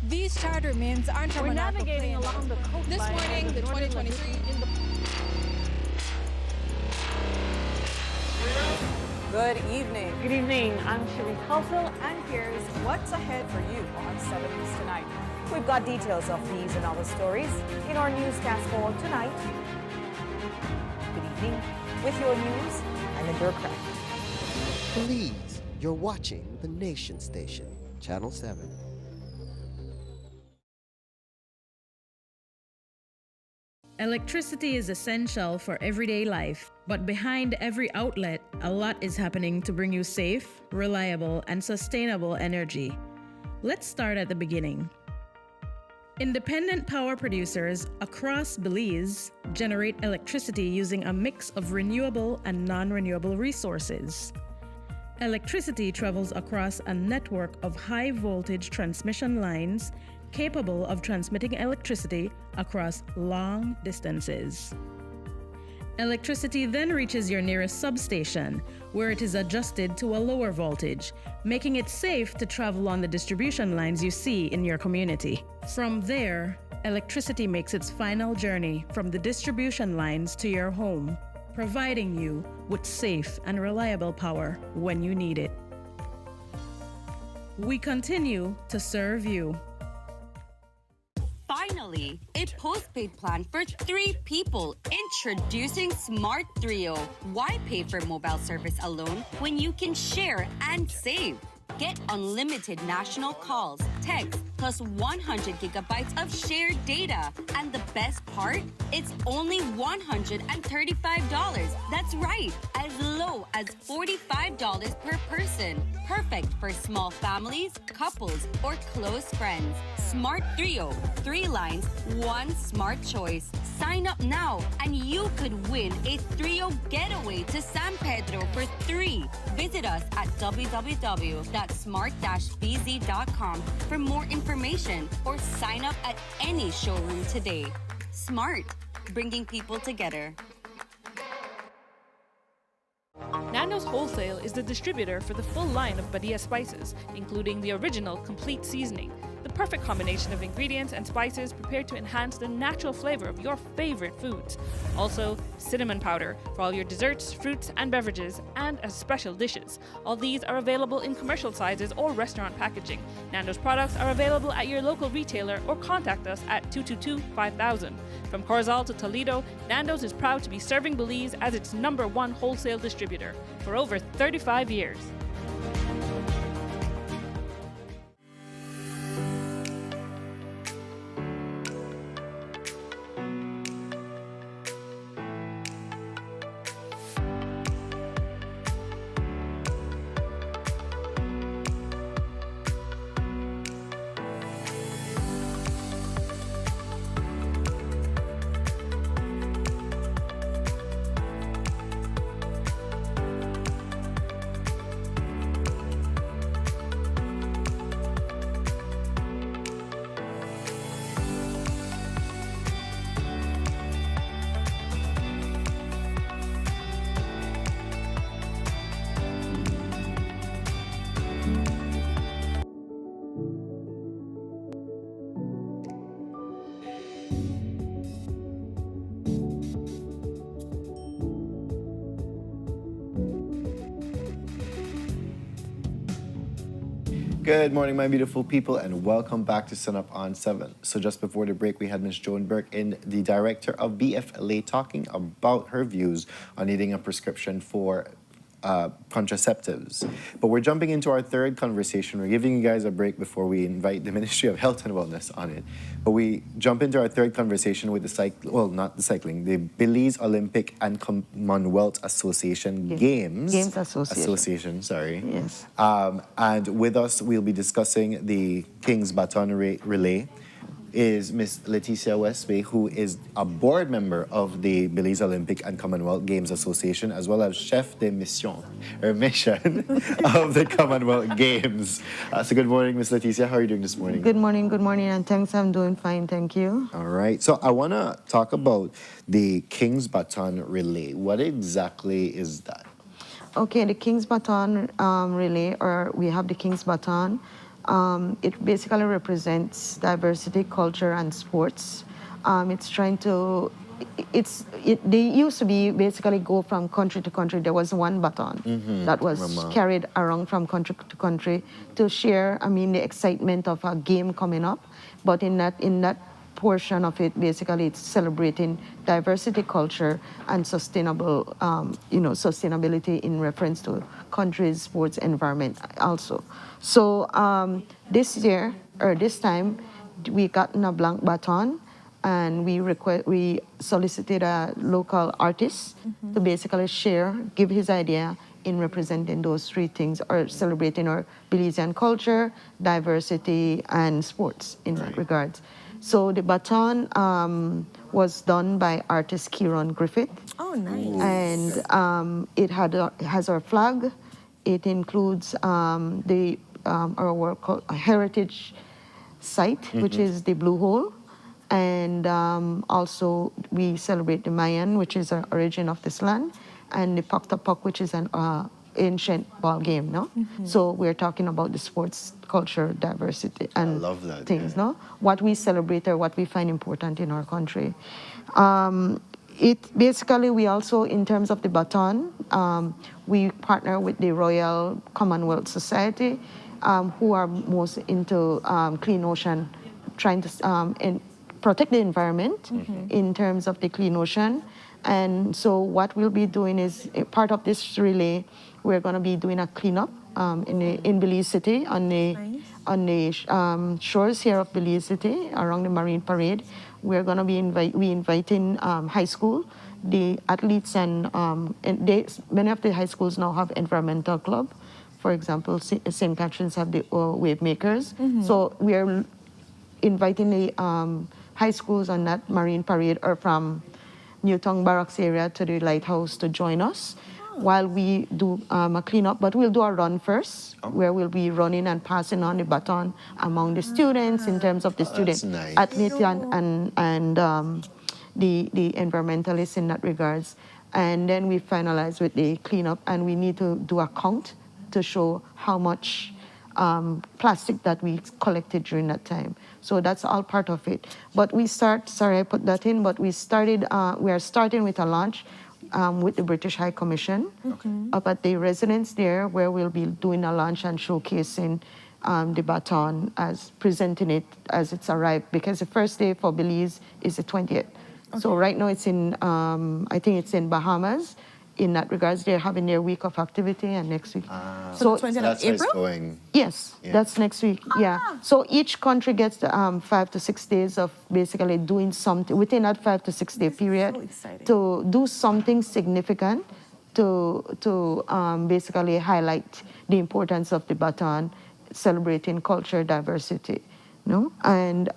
These charter means aren't We're navigating along the coastline. This morning, the 2023 in the... Good evening. Good evening. I'm Shiri Kalsil, and here's what's ahead for you on 7 News Tonight. We've got details of these and other stories in our newscast for tonight. Good evening. With your news, I'm Indra Craft. Belize, you're watching the Nation Station, Channel 7. Electricity is essential for everyday life, but behind every outlet, a lot is happening to bring you safe, reliable, and sustainable energy. Let's start at the beginning. Independent power producers across Belize generate electricity using a mix of renewable and non-renewable resources. Electricity travels across a network of high-voltage transmission lines capable of transmitting electricity across long distances. Electricity then reaches your nearest substation, where it is adjusted to a lower voltage, making it safe to travel on the distribution lines you see in your community. From there, electricity makes its final journey from the distribution lines to your home, providing you with safe and reliable power when you need it. We continue to serve you. Finally, a postpaid plan for 3 people. Introducing Smart Trio. Why pay for mobile service alone when you can share and save? Get unlimited national calls, texts, plus 100 gigabytes of shared data. And the best part? It's only $135. That's right, as low as $45 per person. Perfect for small families, couples, or close friends. Smart Trio, 3 lines, 1 smart choice. Sign up now and you could win a Trio getaway to San Pedro for 3. Visit us at www.smart-bz.com for more information or sign up at any showroom today. Smart, bringing people together. Nando's Wholesale is the distributor for the full line of Badia spices, including the original complete seasoning, the perfect combination of ingredients and spices prepared to enhance the natural flavor of your favorite foods. Also, cinnamon powder for all your desserts, fruits, and beverages, and as special dishes. All these are available in commercial sizes or restaurant packaging. Nando's products are available at your local retailer or contact us at 222-5000. From Corozal to Toledo, Nando's is proud to be serving Belize as its #1 wholesale distributor for over 35 years. Good morning, my beautiful people, and welcome back to Sunup on 7. So just before the break, we had Ms. Joan Burke, the director of BFLA, talking about her views on needing a prescription for contraceptives. But we're jumping into our third conversation. We're giving you guys a break before we invite the Ministry of Health and Wellness on it. But we jump into our third conversation with the Belize Olympic and Commonwealth Association Games Association. Sorry. Yes. And with us, we'll be discussing the King's Baton Relay. Is Miss Leticia Westby, who is a board member of the Belize Olympic and Commonwealth Games Association, as well as chef de mission of the Commonwealth Games. So good morning, Miss Leticia. How are you doing this morning? Good morning, and thanks. I'm doing fine, thank you. All right. So I want to talk about the King's Baton Relay. What exactly is that? Okay, the King's Baton Relay, or we have the King's Baton. It basically represents diversity, culture, and sports. It's trying to, they used to be basically go from country to country. There was one baton that was carried around from country to country to share, the excitement of a game coming up. But in that portion of it, basically it's celebrating diversity, culture, and sustainable, sustainability in reference to countries, sports, environment also. So this year, or this time, we gotten a blank baton, and we solicited a local artist to basically give his idea in representing those 3 things, or celebrating our Belizean culture, diversity, and sports in that regards. So the baton was done by artist Kieron Griffith. Oh, nice. And it has our flag. It includes our heritage site, which is the Blue Hole. And also we celebrate the Mayan, which is the origin of this land, and the Pok, which is an ancient ball game, no? So we're talking about the sports culture diversity and love that, things, yeah. no? What we celebrate or what we find important in our country. It basically, we also, in terms of the baton, we partner with the Royal Commonwealth Society, who are most into clean ocean, trying to protect the environment in terms of the clean ocean. And so what we'll be doing is, part of this relay, we're going to be doing a cleanup in Belize City on the shores here of Belize City around the Marine Parade. We're going to be inviting high school, the athletes, and many of the high schools now have environmental club. For example, St. Catherine's have the wave makers. So we're inviting the high schools on that Marine Parade or from Newtown Barracks area to the lighthouse to join us while we do a cleanup. But we'll do a run first, where we'll be running and passing on the baton among the students in terms of the student nice. athletes and the environmentalists in that regards. And then we finalize with the cleanup, and we need to do a count to show how much plastic that we collected during that time. So that's all part of it. But we sorry I put that in, but we are starting with a launch with the British High Commission up at the residence there, where we'll be doing a launch and showcasing the baton, as presenting it as it's arrived, because the first day for Belize is the 20th. So right now it's in, I think it's in Bahamas. In that regards, they're having their week of activity, and next week. So 20th That's of where it's April? going. Yes, Yeah. that's next week. Yeah. So each country gets 5 to 6 days of basically doing something within that 5 to 6 day period to do something significant to basically highlight the importance of the baton, celebrating culture diversity. No? And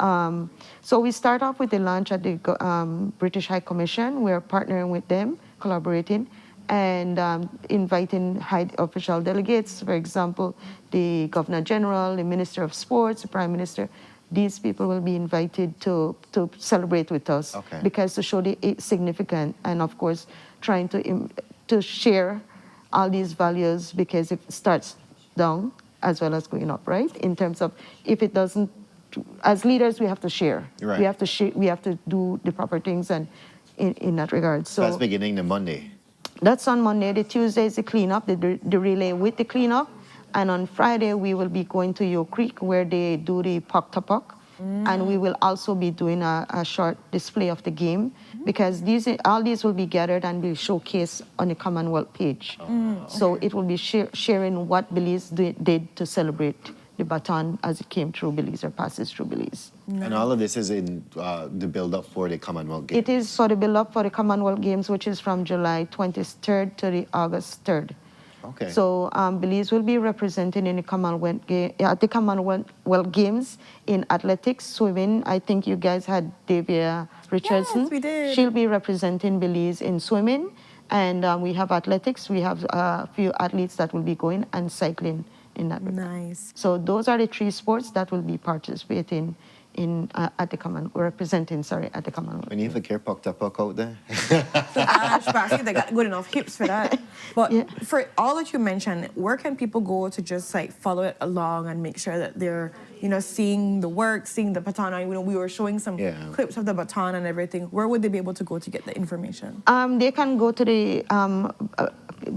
so we start off with the launch at the British High Commission. We're partnering with them, collaborating, and inviting high official delegates, for example, the Governor General, the Minister of Sports, the Prime Minister. These people will be invited to celebrate with us, because to show the significant, and of course, trying to share all these values, because it starts down as well as going up, right? In terms of, if it doesn't, as leaders, we have to share. Right. We have to share. We have to do the proper things, and in that regard. So That's beginning the Monday. that's on Monday. The Tuesday is the cleanup, the relay with the cleanup. And on Friday, we will be going to Yo Creek, where they do the Pok. And we will also be doing a short display of the game, because all these will be gathered and be showcased on the Commonwealth page. So it will be sharing what Belize did to celebrate the baton as it came through Belize, or passes through Belize. And all of this is in the build-up for the Commonwealth Games. It is for the build-up for the Commonwealth Games, which is from July 23rd to the August 3rd. Okay. So Belize will be represented in the Commonwealth Games in athletics, swimming. I think you guys had Davia Richardson. Yes, we did. She'll be representing Belize in swimming. And we have athletics. We have a few athletes that will be going, and cycling in that regard. Nice. So those are the 3 sports that will be participating in at the representing at the Commonwealth. We need to care Pok out there. They got good enough hips for that. But for all that you mentioned, where can people go to just like follow it along and make sure that they're, seeing the work, seeing the baton? We were showing some clips of the baton and everything. Where would they be able to go to get the information? They can go to the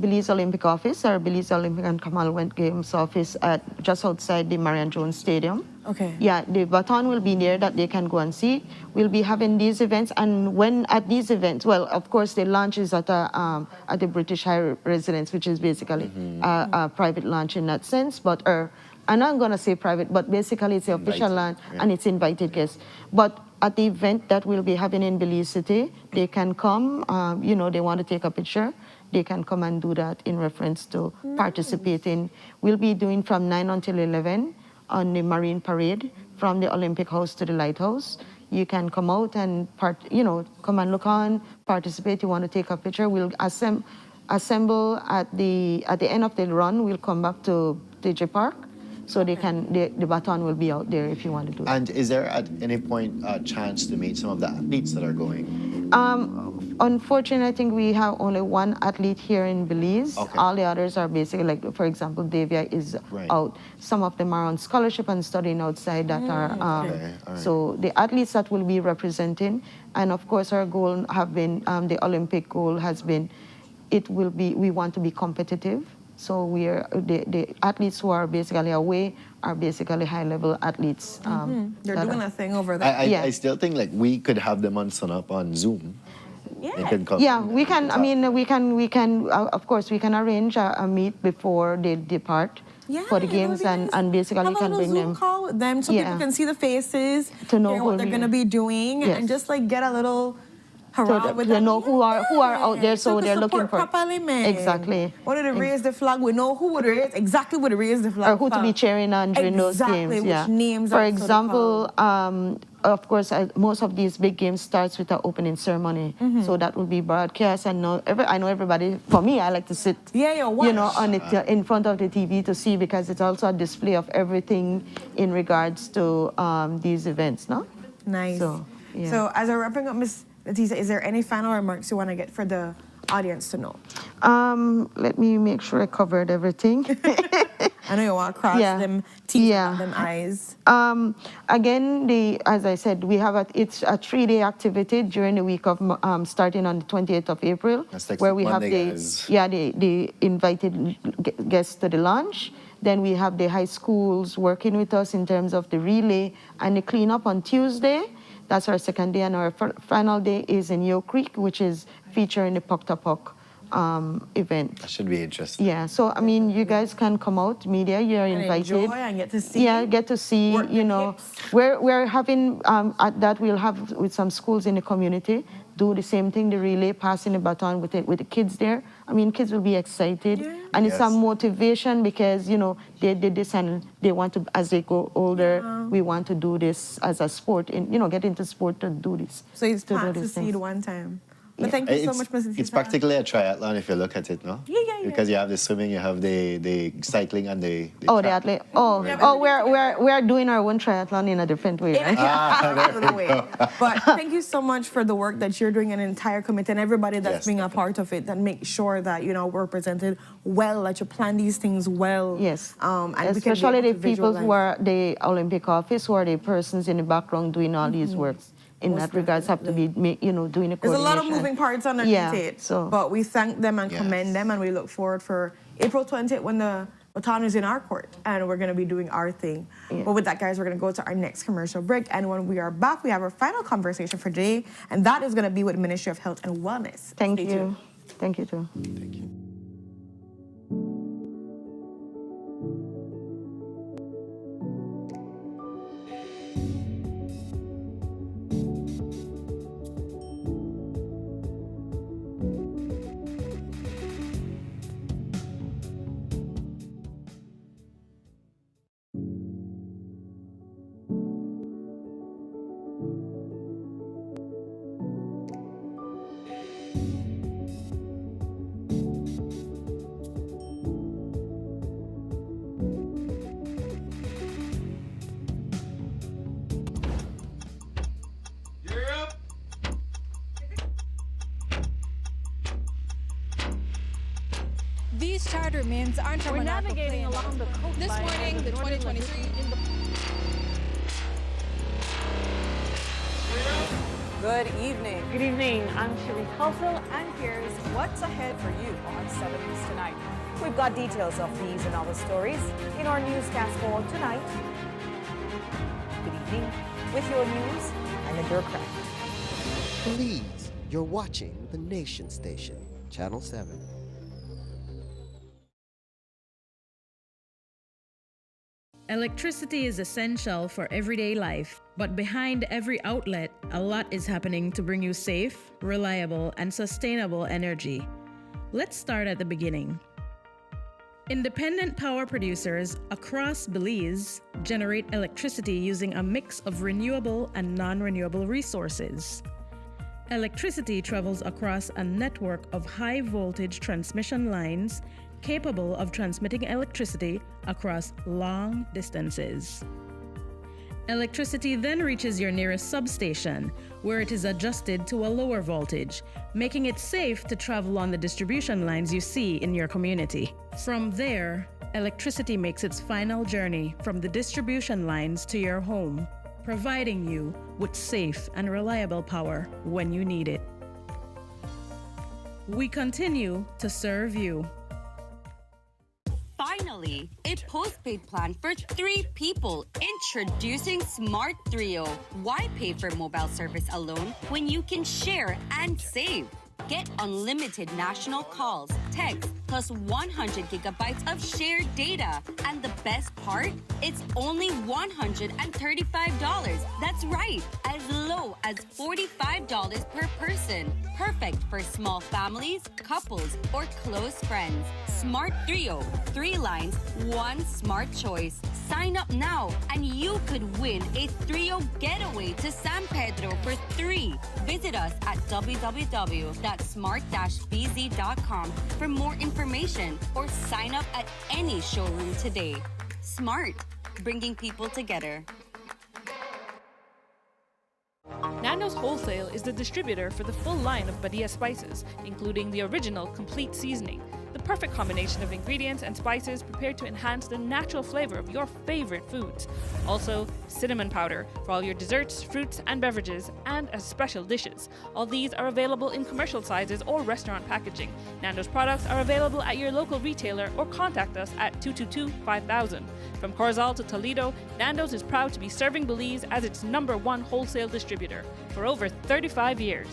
Belize Olympic office, or Belize Olympic and Commonwealth Games office just outside the Marion Jones Stadium. Okay. Yeah, the baton will be there that they can go and see. We'll be having these events, and when at these events, well, of course, the launch is at the British High Residence, which is basically a private launch in that sense. But I'm not going to say private, but basically it's the official launch, and it's invited guests. But at the event that we'll be having in Belize City, they can come. They want to take a picture, they can come and do that in reference to participating. We'll be doing from 9 until 11 on the Marine Parade, from the Olympic House to the Lighthouse. You can come out and come and look on, participate. You want to take a picture, we'll assemble at the end of the run. We'll come back to DJ Park, so the baton will be out there if you want to do it. And is there at any point a chance to meet some of the athletes that are going? Unfortunately, I think we have only one athlete here in Belize. Okay. All the others are basically, like, for example, Davia is out. Some of them are on scholarship and studying outside that are. All right. So the athletes that will be representing, and of course our goal have been, the Olympic goal has been, we want to be competitive. So we are, the athletes who are basically away are basically high-level athletes. They're doing a thing over there. I still think like we could have them on Sunup on Zoom. Yeah, we can. I mean, we can. Of course, we can arrange a meet before they depart for the games, and basically have can a bring Zoom them. call with them so people can see the faces, to know hear what they're going to be doing, and just like get a little hurrah with they them. know who are out there, so they're looking for properly, man. Exactly. Wanted to raise the flag. We know who would raise exactly would raise the flag, or who to be cheering on during those games. Which names. For example, of course, most of these big games starts with an opening ceremony, so that will be broadcast. And I know everybody. For me, I like to sit, watch. on it in front of the TV to see, because it's also a display of everything in regards to these events. No. Nice. So as we're wrapping up, Ms. Letizia, is there any final remarks you want to get for the audience to know? Let me make sure I covered everything. I know you want to cross them T's and them I's. Again, as I said, we have it's a 3-day activity during the week of starting on the 28th of April, where we have the invited guests to the launch. Then we have the high schools working with us in terms of the relay and the cleanup on Tuesday. That's our second day, and our final day is in Yo Creek, which is featuring the Puck to Puck event. That should be interesting. Yeah, so I mean, you guys can come out, media, you're invited. Enjoy and get to see. Yeah, get to see, we're having, at that we'll have with some schools in the community, do the same thing, the relay, passing the baton with the kids there. I mean, kids will be excited. And it's some motivation because, they did this and they want to, as they go older, we want to do this as a sport, and, get into sport to do this. So it's planned to see it one time. But thank you so much, Mrs. It's practically a triathlon if you look at it, no? Yeah. Because you have the swimming, you have the cycling, and the the athlete. We're doing our own triathlon in a different way, right? But thank you so much for the work that you're doing, an entire committee, and everybody that's being a part of it, that make sure that we're represented well, that you plan these things well. Yes. And especially the people who are the Olympic office, who are the persons in the background doing all these works. In that regards, have to be, doing a coordination. There's a lot of moving parts underneath it. But we thank them and commend them, and we look forward for April 20th when the baton is in our court, and we're going to be doing our thing. But with that, guys, we're going to go to our next commercial break, and when we are back, we have our final conversation for today, and that is going to be with Ministry of Health and Wellness. Thank you. Thank you, too. Thank you. These charter mints aren't We're navigating along the coastline. This morning, the 2023 Good evening. Good evening. I'm Shirley Culsel, and here's what's ahead for you on 7 News Tonight. We've got details of these and other stories in our newscast for tonight. Good evening. With your news, I'm Adura Craft. Belize, you're watching the Nation Station, Channel 7. Electricity is essential for everyday life, but behind every outlet, a lot is happening to bring you safe, reliable, and sustainable energy. Let's start at the beginning. Independent power producers across Belize generate electricity using a mix of renewable and non-renewable resources. Electricity travels across a network of high-voltage transmission lines capable of transmitting electricity across long distances. Electricity then reaches your nearest substation, where it is adjusted to a lower voltage, making it safe to travel on the distribution lines you see in your community. From there, electricity makes its final journey from the distribution lines to your home, providing you with safe and reliable power when you need it. We continue to serve you. Finally, a postpaid plan for 3 people. Introducing Smart Trio. Why pay for mobile service alone when you can share and save? Get unlimited national calls, texts, plus 100 gigabytes of shared data. And the best part? It's only $135. That's right, as low as $45 per person. Perfect for small families, couples, or close friends. Smart Trio. 3 lines, 1 smart choice. Sign up now and you could win a Trio getaway to San Pedro for 3. Visit us at www.smart-bz.com for more information or sign up at any showroom today. Smart, bringing people together. Nando's Wholesale is the distributor for the full line of Badia spices, including the original complete seasoning, the perfect combination of ingredients and spices prepared to enhance the natural flavor of your favorite foods. Also, cinnamon powder for all your desserts, fruits, and beverages, and as special dishes. All these are available in commercial sizes or restaurant packaging. Nando's products are available at your local retailer or contact us at 222-5000. From Corzal to Toledo, Nando's is proud to be serving Belize as its #1 wholesale distributor for over 35 years.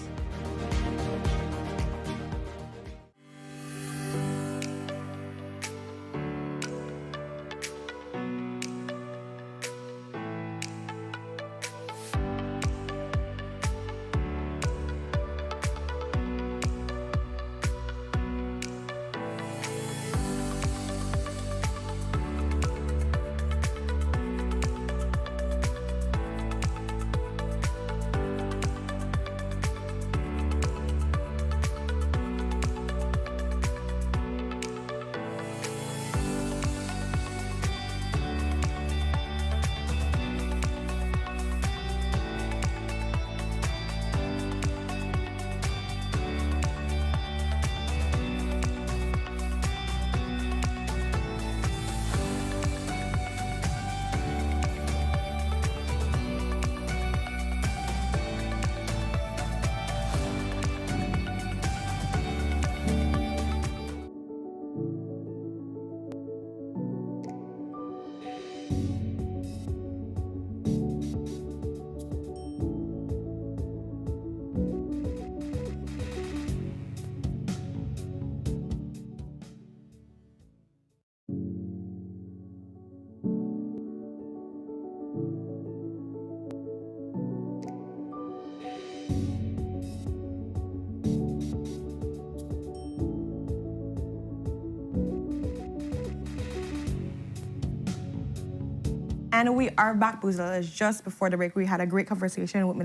And we are back, Boozlers. Just before the break, we had a great conversation with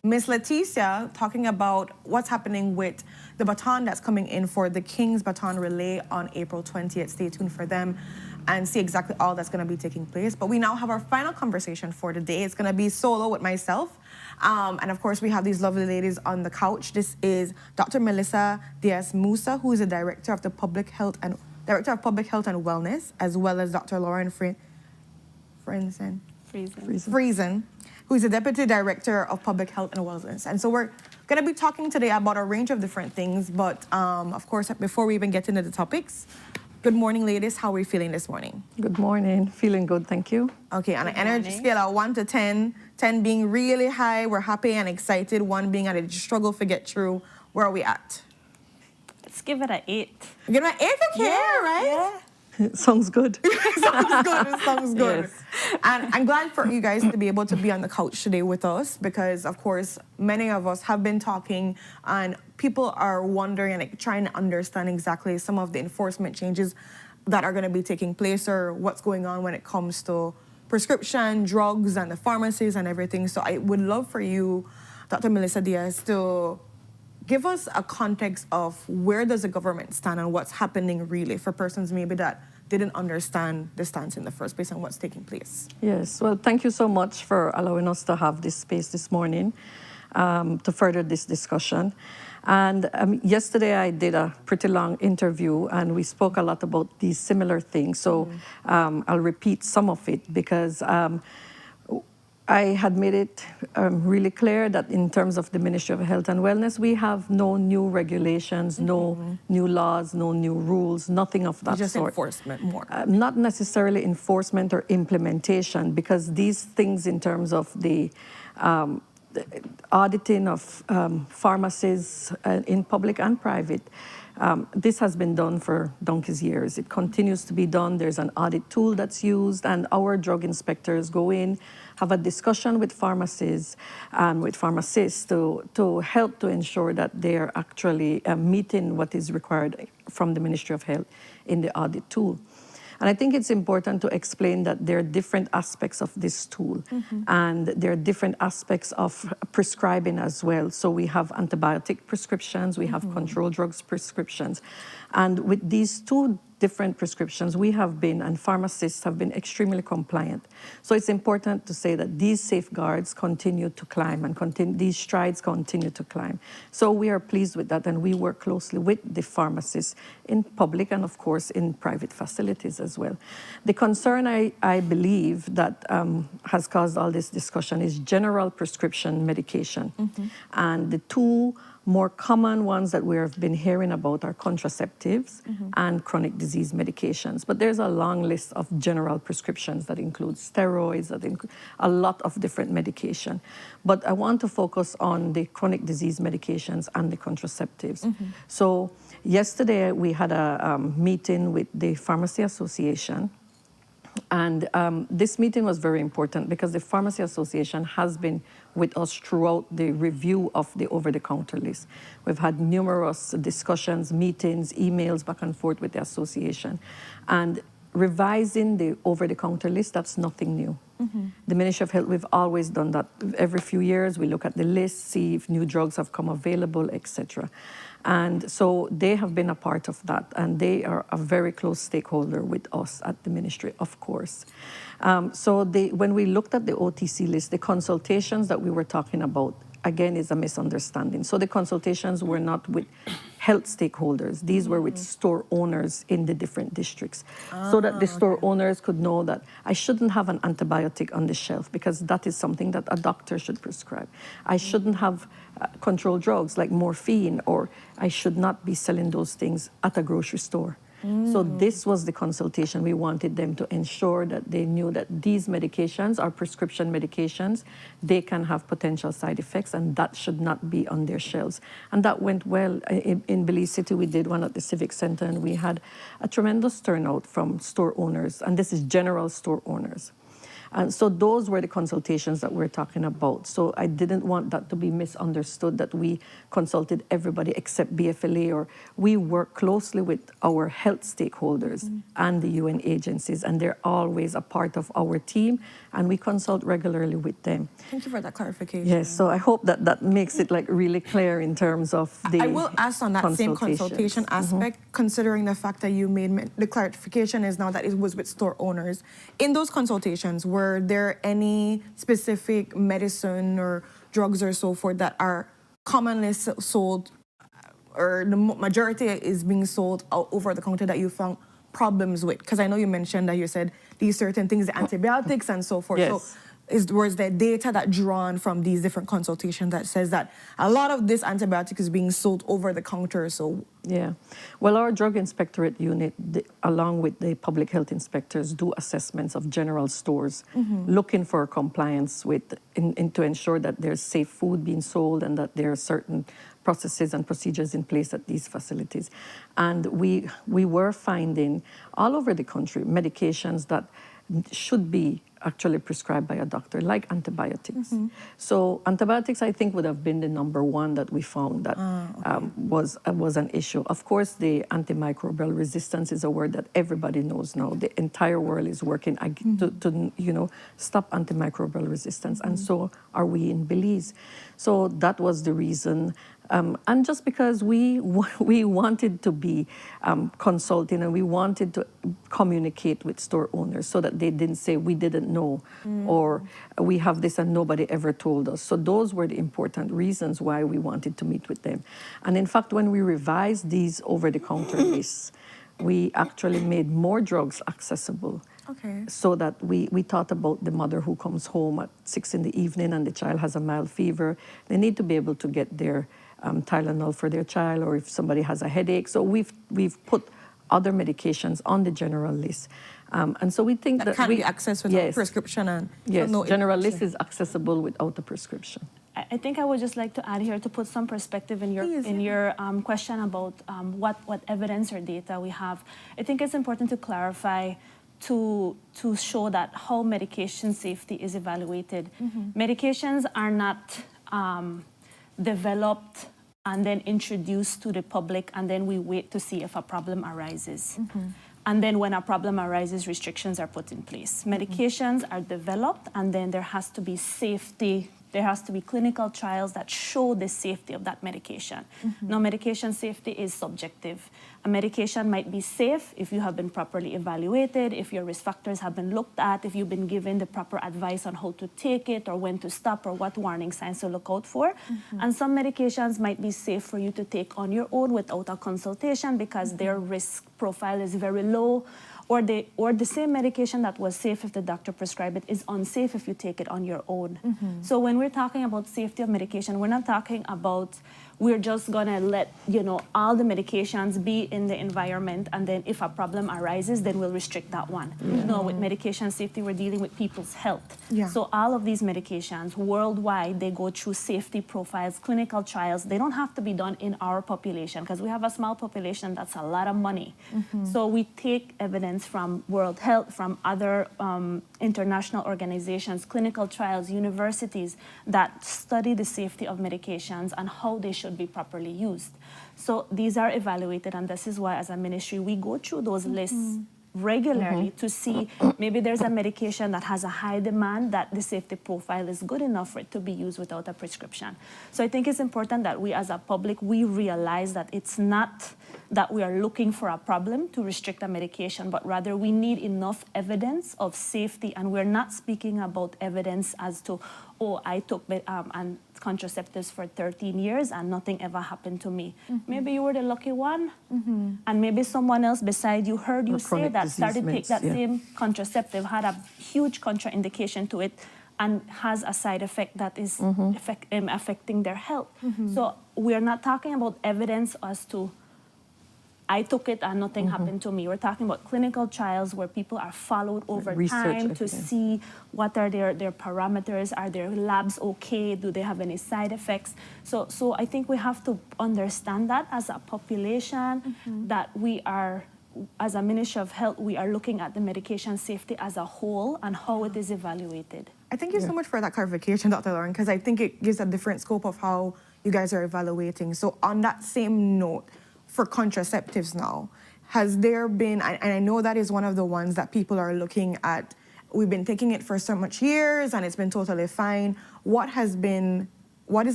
Miss Leticia talking about what's happening with the baton that's coming in for the King's Baton Relay on April 20th. Stay tuned for them and see exactly all that's going to be taking place. But we now have our final conversation for the day. It's going to be solo with myself. And of course, we have these lovely ladies on the couch. This is Dr. Melissa Diaz-Musa, who is the Director of Public Health and Wellness, as well as Dr. Lauren Friesen, who is the Deputy Director of Public Health and Wellness. And so we're going to be talking today about a range of different things. But of course, before we even get into the topics, good morning, ladies. How are we feeling this morning? Good morning. Feeling good, thank you. Okay, on an energy scale of 1 to 10, 10 being really high, we're happy and excited, 1 being at a struggle to get through, where are we at? Let's give it an 8. Give it an 8, okay, right? Yeah. Sounds good. Sounds good. Yes. And I'm glad for you guys to be able to be on the couch today with us because, of course, many of us have been talking and people are wondering and trying to understand exactly some of the enforcement changes that are going to be taking place or what's going on when it comes to prescription, drugs, and the pharmacies and everything. So I would love for you, Dr. Melissa Diaz, to give us a context of where does the government stand and what's happening really for persons maybe that didn't understand the stance in the first place and what's taking place. Yes, well, thank you so much for allowing us to have this space this morning to further this discussion. And yesterday I did a pretty long interview and we spoke a lot about these similar things. So I'll repeat some of it because I had made it really clear that in terms of the Ministry of Health and Wellness, we have no new regulations, no new laws, no new rules, nothing of that Just sort. enforcement more. Not necessarily enforcement or implementation, because these things in terms of the auditing of pharmacies in public and private, this has been done for donkey's years. It continues to be done. There's an audit tool that's used, and our drug inspectors go in, have a discussion with pharmacies and with pharmacists to help to ensure that they're actually meeting what is required from the Ministry of Health in the audit tool. And I think it's important to explain that there are different aspects of this tool, and there are different aspects of prescribing as well. So we have antibiotic prescriptions, we have controlled drugs prescriptions. And with these two different prescriptions, we have been, and pharmacists have been extremely compliant. So it's important to say that these safeguards continue to climb and these strides continue to climb. So we are pleased with that, and we work closely with the pharmacists in public and of course in private facilities as well. The concern I believe that has caused all this discussion is general prescription medication. And the two more common ones that we have been hearing about are contraceptives and chronic disease medications. But there's a long list of general prescriptions that include steroids, that include a lot of different medication. But I want to focus on the chronic disease medications and the contraceptives. So yesterday we had a meeting with the Pharmacy Association. And this meeting was very important because the Pharmacy Association has been with us throughout the review of the over-the-counter list. We've had numerous discussions, meetings, emails back and forth with the association. And revising the over-the-counter list, that's nothing new. The Ministry of Health, we've always done that. Every few years, we look at the list, see if new drugs have come available, etc. And so they have been a part of that, and they are a very close stakeholder with us at the ministry, of course. So when we looked at the OTC list, the consultations that we were talking about, again, is a misunderstanding. So the consultations were not with health stakeholders. These were with store owners in the different districts, so that the store owners could know that I shouldn't have an antibiotic on the shelf because that is something that a doctor should prescribe. I shouldn't have controlled drugs like morphine, or I should not be selling those things at a grocery store. So this was the consultation. We wanted them to ensure that they knew that these medications are prescription medications. They can have potential side effects, and that should not be on their shelves. And that went well. In Belize City, we did one at the Civic Center, and we had a tremendous turnout from store owners, and this is general store owners. And so those were the consultations that we're talking about. So I didn't want that to be misunderstood, that we consulted everybody except BFLA, or we work closely with our health stakeholders and the UN agencies, and they're always a part of our team, and we consult regularly with them. Thank you for that clarification. Yes, so I hope that that makes it like really clear in terms of the I will ask on that same consultation aspect, considering the fact that you made the clarification is now that it was with store owners. In those consultations, were there any specific medicine or drugs or so forth that are commonly sold, or the majority is being sold over the counter, that you found problems with? Because I know you mentioned that you said these certain things, the antibiotics and so forth. Yes. So was there data that drawn from these different consultations that says that a lot of this antibiotic is being sold over the counter? So yeah, well, our drug inspectorate unit, along with the public health inspectors, do assessments of general stores, looking for compliance with, to ensure that there's safe food being sold and that there are certain processes and procedures in place at these facilities. And we were finding all over the country medications that should be actually prescribed by a doctor, like antibiotics. So antibiotics, I think, would have been the number one that we found that was an issue. Of course, the antimicrobial resistance is a word that everybody knows now. The entire world is working to stop antimicrobial resistance, and so are we in Belize. So that was the reason And just because we wanted to be consulting and we wanted to communicate with store owners so that they didn't say we didn't know or we have this and nobody ever told us. So those were the important reasons why we wanted to meet with them. And in fact, when we revised these over-the-counter lists, we actually made more drugs accessible. Okay. So that we thought about the mother who comes home at 6 in the evening and the child has a mild fever. They need to be able to get their Tylenol for their child, or if somebody has a headache. So we've put other medications on the general list. And so we think that can be accessed without a prescription. And yes, no general list is accessible without a prescription. I think I would just like to add here to put some perspective in your question about what evidence or data we have. I think it's important to clarify to show that how medication safety is evaluated. Medications are not developed and then introduced to the public, and then we wait to see if a problem arises. And then when a problem arises, restrictions are put in place. Medications are developed, and then there has to be safety. There has to be clinical trials that show the safety of that medication. Now, medication safety is subjective. A medication might be safe if you have been properly evaluated, if your risk factors have been looked at, if you've been given the proper advice on how to take it or when to stop or what warning signs to look out for. And some medications might be safe for you to take on your own without a consultation because their risk profile is very low, or the same medication that was safe if the doctor prescribed it is unsafe if you take it on your own. So when we're talking about safety of medication, we're not talking about we're just gonna let all the medications be in the environment, and then if a problem arises, then we'll restrict that one. No, with medication safety, we're dealing with people's health. So all of these medications worldwide, they go through safety profiles, clinical trials. They don't have to be done in our population because we have a small population. That's a lot of money. So we take evidence from World Health, from other international organizations, clinical trials, universities that study the safety of medications and how they should be properly used. So these are evaluated, and this is why as a ministry we go through those lists regularly to see maybe there's a medication that has a high demand that the safety profile is good enough for it to be used without a prescription. So I think it's important that we as a public, we realize that it's not that we are looking for a problem to restrict a medication, but rather we need enough evidence of safety, and we're not speaking about evidence as to, oh, I took contraceptives for 13 years and nothing ever happened to me. Maybe you were the lucky one, and maybe someone else beside you heard you say that, started to take that same contraceptive, had a huge contraindication to it, and has a side effect that is affecting their health. So we're not talking about evidence as to I took it and nothing happened to me. We're talking about clinical trials where people are followed over time to see what are their parameters, are their labs okay, do they have any side effects. So I think we have to understand that as a population, that we are, as a Ministry of Health, we are looking at the medication safety as a whole and how it is evaluated. I thank you so much for that clarification, Dr. Lauren, because I think it gives a different scope of how you guys are evaluating. So on that same note, for contraceptives now, has there been, and I know that is one of the ones that people are looking at, we've been taking it for so much years and it's been totally fine. What is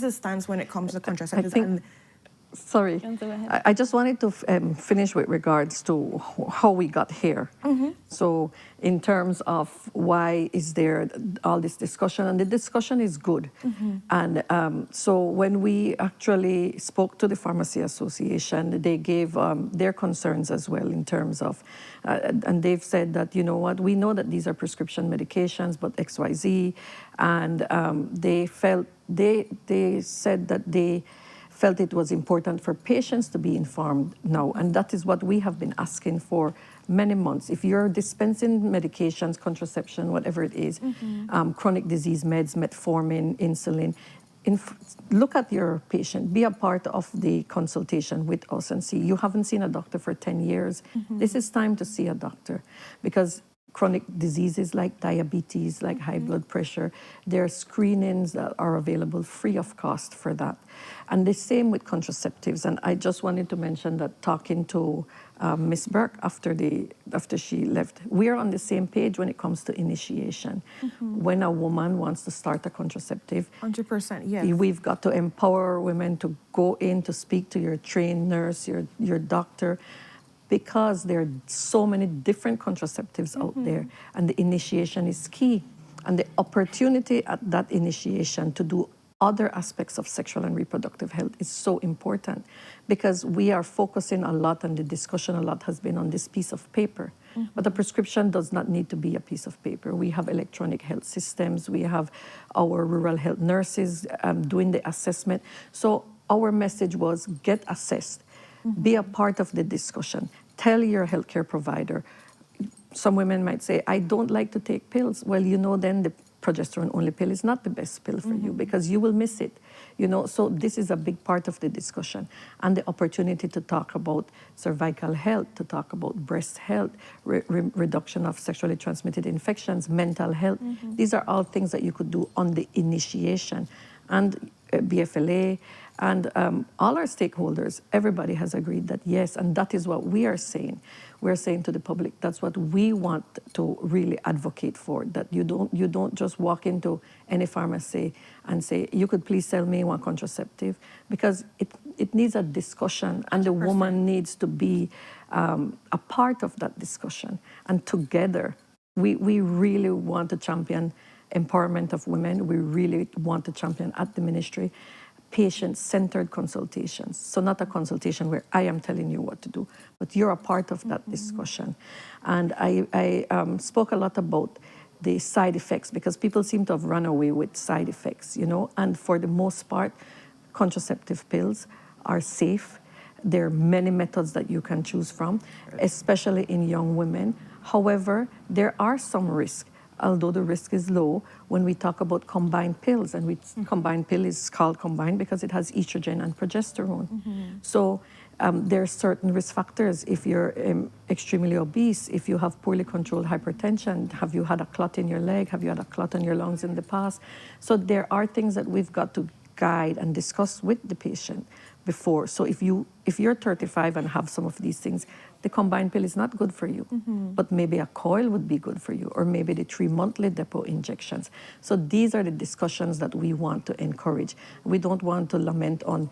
the stance when it comes to contraceptives? Sorry, I just wanted to finish with regards to how we got here. So in terms of why is there all this discussion, and the discussion is good. And so when we actually spoke to the Pharmacy Association, they gave their concerns as well in terms of, and they've said that, you know what, we know that these are prescription medications, but XYZ, and they said that they felt it was important for patients to be informed now, and that is what we have been asking for many months. If you're dispensing medications, contraception, whatever it is, chronic disease meds, metformin, insulin, look at your patient, be a part of the consultation with us and see. You haven't seen a doctor for 10 years. This is time to see a doctor, because chronic diseases like diabetes, like high blood pressure. There are screenings that are available free of cost for that. And the same with contraceptives. And I just wanted to mention that talking to Miss Burke after she left, we're on the same page when it comes to initiation. When a woman wants to start a contraceptive, 100%, yes. we've got to empower women to go in to speak to your trained nurse, your doctor, because there are so many different contraceptives out there, and the initiation is key. And the opportunity at that initiation to do other aspects of sexual and reproductive health is so important, because we are focusing a lot, and the discussion a lot has been on this piece of paper. But a prescription does not need to be a piece of paper. We have electronic health systems. We have our rural health nurses doing the assessment. So our message was get assessed. Be a part of the discussion. Tell your healthcare provider. Some women might say, I don't like to take pills. Well, then the progesterone-only pill is not the best pill for you, because you will miss it. So this is a big part of the discussion. And the opportunity to talk about cervical health, to talk about breast health, reduction of sexually transmitted infections, mental health. These are all things that you could do on the initiation. And BFLA and all our stakeholders, everybody has agreed that yes, and that is what we are saying. We're saying to the public, that's what we want to really advocate for, that you don't just walk into any pharmacy and say, you could please sell me one contraceptive, because it needs a discussion, and the woman needs to be a part of that discussion. And together, we really want to champion empowerment of women. We really want to champion at the ministry patient-centered consultations. So not a consultation where I am telling you what to do, but you're a part of that discussion. And I spoke a lot about the side effects, because people seem to have run away with side effects, and for the most part, contraceptive pills are safe. There are many methods that you can choose from, especially in young women. However, there are some risks, although the risk is low when we talk about combined pills. And combined pill is called combined because it has estrogen and progesterone. So there are certain risk factors. If you're extremely obese, if you have poorly controlled hypertension, have you had a clot in your leg, have you had a clot in your lungs in the past? So there are things that we've got to guide and discuss with the patient before. So if you're 35 and have some of these things, the combined pill is not good for you, but maybe a coil would be good for you, or maybe the 3-monthly depot injections. So these are the discussions that we want to encourage. We don't want to lament on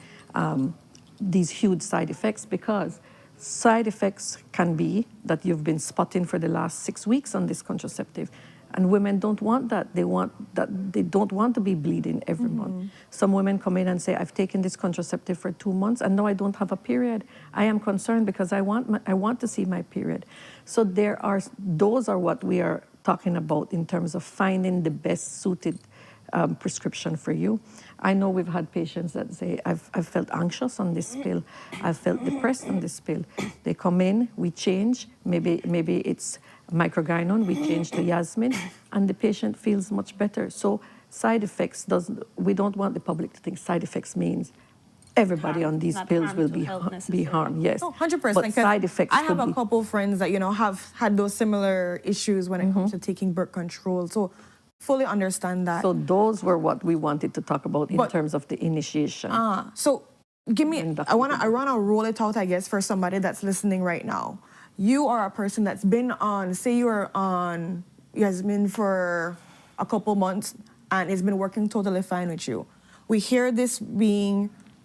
these huge side effects, because side effects can be that you've been spotting for the last 6 weeks on this contraceptive. And women don't want that. They don't want to be bleeding every month. Some women come in and say, I've taken this contraceptive for 2 months and now I don't have a period. I am concerned because I want to see my period. So those are what we are talking about in terms of finding the best suited prescription for you. I know we've had patients that say, I've felt anxious on this pill. I've felt depressed on this pill. They come in, we change. Maybe it's microgynon, we change to Yasmin, and the patient feels much better. So side effects, we don't want the public to think side effects means everybody on these pills will be harmed. Yes, 100%. But side effects. I have a couple friends that have had those similar issues when it comes to taking birth control. So fully understand that. So those were what we wanted to talk about in terms of the initiation. So give me. I wanna roll it out, I guess, for somebody that's listening right now. You are a person that's been on, say you are on Yasmin for a couple months and it's been working totally fine with you. We hear this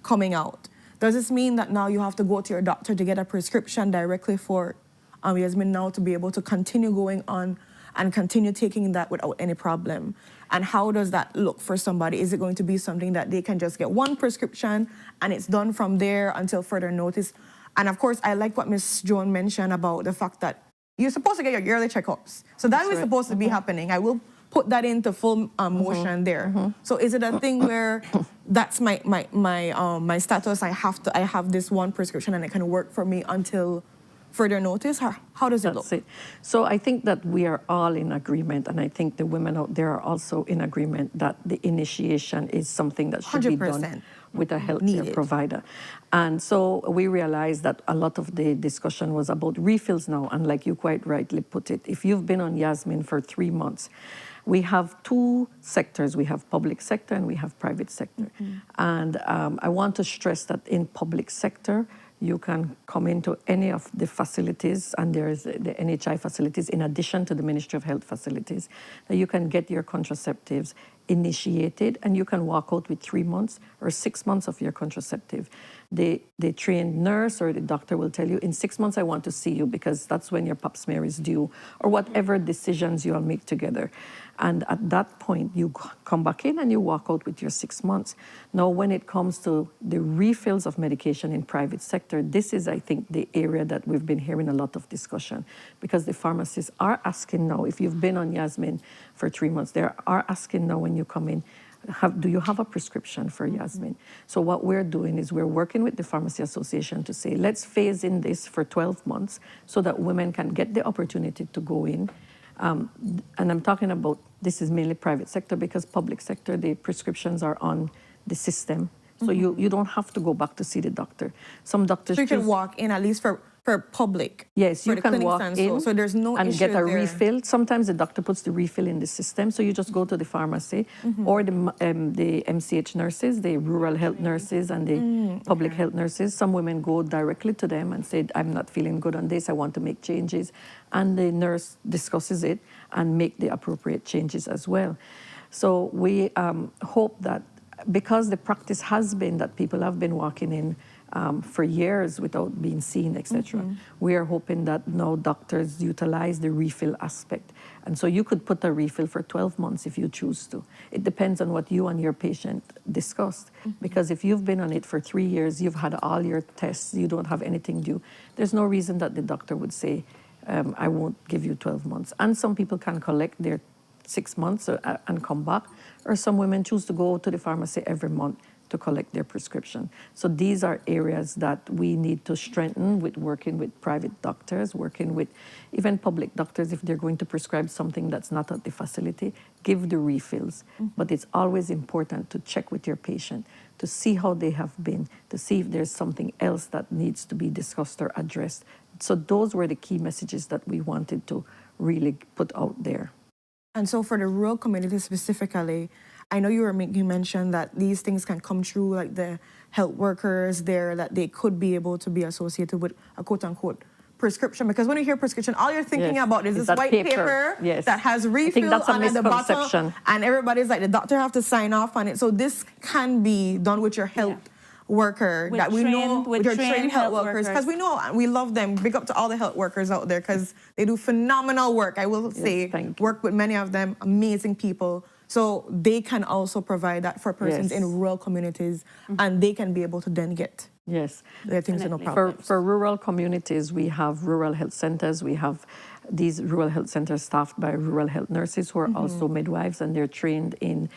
coming out. Does this mean that now you have to go to your doctor to get a prescription directly for Yasmin now to be able to continue going on and continue taking that without any problem? And how does that look for somebody? Is it going to be something that they can just get one prescription and it's done from there until further notice? And of course, I like what Ms. Joan mentioned about the fact that you're supposed to get your yearly checkups. So that is supposed to be happening. I will put that into full motion there. So is it a thing where that's my status? I have this one prescription and it can work for me until further notice? How does it look? So I think that we are all in agreement, and I think the women out there are also in agreement that the initiation is something that should 100%. Be done with a healthcare provider. And so we realized that a lot of the discussion was about refills now. And like you quite rightly put it, if you've been on Yasmin for 3 months, we have two sectors. We have public sector and we have private sector. And I want to stress that in public sector, you can come into any of the facilities, and there's the NHI facilities in addition to the Ministry of Health facilities, that you can get your contraceptives initiated, and you can walk out with 3 months or 6 months of your contraceptive. The trained nurse or the doctor will tell you, in 6 months I want to see you because that's when your pap smear is due, or whatever decisions you all make together. And at that point, you come back in and you walk out with your 6 months. Now, when it comes to the refills of medication in private sector, this is, I think, the area that we've been hearing a lot of discussion, because the pharmacists are asking now, if you've been on Yasmin for 3 months, they are asking now when you come in, do you have a prescription for Yasmin? So what we're doing is we're working with the Pharmacy Association to say, let's phase in this for 12 months so that women can get the opportunity to go in. And I'm talking about, this is mainly private sector, because public sector, the prescriptions are on the system. So you don't have to go back to see the doctor. Some doctors So you can walk in, at least for public. Yes, for you the can clinics walk and in so there's no and issue get a there. refill. Sometimes the doctor puts the refill in the system, so you just go to the pharmacy, or the MCH nurses, the rural health nurses and the public health nurses. Some women go directly to them and say, I'm not feeling good on this, I want to make changes. And the nurse discusses it and make the appropriate changes as well. So we hope that, because the practice has been that people have been walking in for years without being seen, etc. We are hoping that now doctors utilize the refill aspect. And so you could put a refill for 12 months if you choose to. It depends on what you and your patient discussed. Because if you've been on it for 3 years, you've had all your tests, you don't have anything due, there's no reason that the doctor would say, I won't give you 12 months. And some people can collect their 6 months and come back, or some women choose to go to the pharmacy every month to collect their prescription. So these are areas that we need to strengthen with working with private doctors, working with even public doctors. If they're going to prescribe something that's not at the facility, give the refills. But it's always important to check with your patient to see how they have been, to see if there's something else that needs to be discussed or addressed. So those were the key messages that we wanted to really put out there. And so for the rural community specifically, I know you mentioned that these things can come through, like the health workers there, that they could be able to be associated with a quote-unquote prescription. Because when you hear prescription, all you're thinking about is this white paper that has refill on the bottom, and everybody's like, the doctor have to sign off on it. So this can be done with your health worker that we know, with your trained health workers, because we know, we love them. Big up to all the health workers out there, because they do phenomenal work. I will say, work with many of them, amazing people. So they can also provide that for persons in rural communities, and they can be able to then get their things no problem. For rural communities, we have rural health centers. We have these rural health centers staffed by rural health nurses who are also midwives, and they're trained in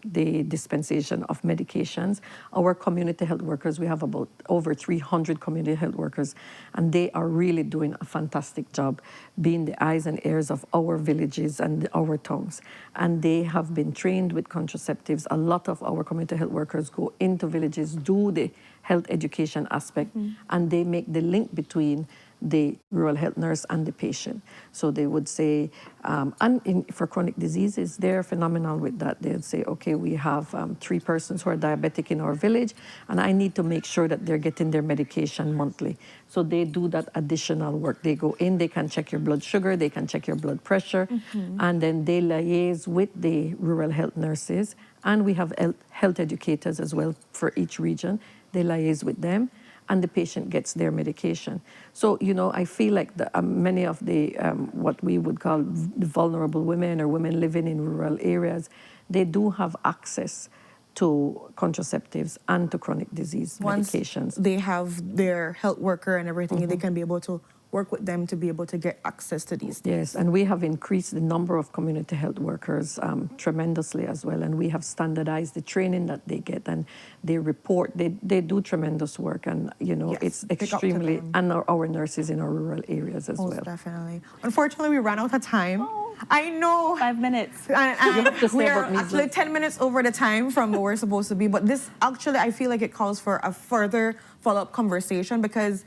the dispensation of medications. Our community health workers, we have about over 300 community health workers, and they are really doing a fantastic job being the eyes and ears of our villages and our towns. And they have been trained with contraceptives. A lot of our community health workers go into villages, do the health education aspect, and they make the link between the rural health nurse and the patient. So they would say, for chronic diseases, they're phenomenal with that. They'd say, okay, we have 3 persons who are diabetic in our village, and I need to make sure that they're getting their medication monthly. So they do that additional work. They go in, they can check your blood sugar, they can check your blood pressure, and then they liaise with the rural health nurses. And we have health educators as well for each region. They liaise with them, and the patient gets their medication. So, you know, I feel like many of the, what we would call the vulnerable women or women living in rural areas, they do have access to contraceptives and to chronic disease medications. They have their health worker and everything, they can be able to work with them to be able to get access to these things. Yes, and we have increased the number of community health workers tremendously as well, and we have standardized the training that they get, and they report, they do tremendous work, and it's extremely, and our nurses in our rural areas as Most well. definitely. Unfortunately, we ran out of time. I know. 5 minutes. And we're actually 10 minutes over the time from where we're supposed to be, but this actually, I feel like it calls for a further follow-up conversation, because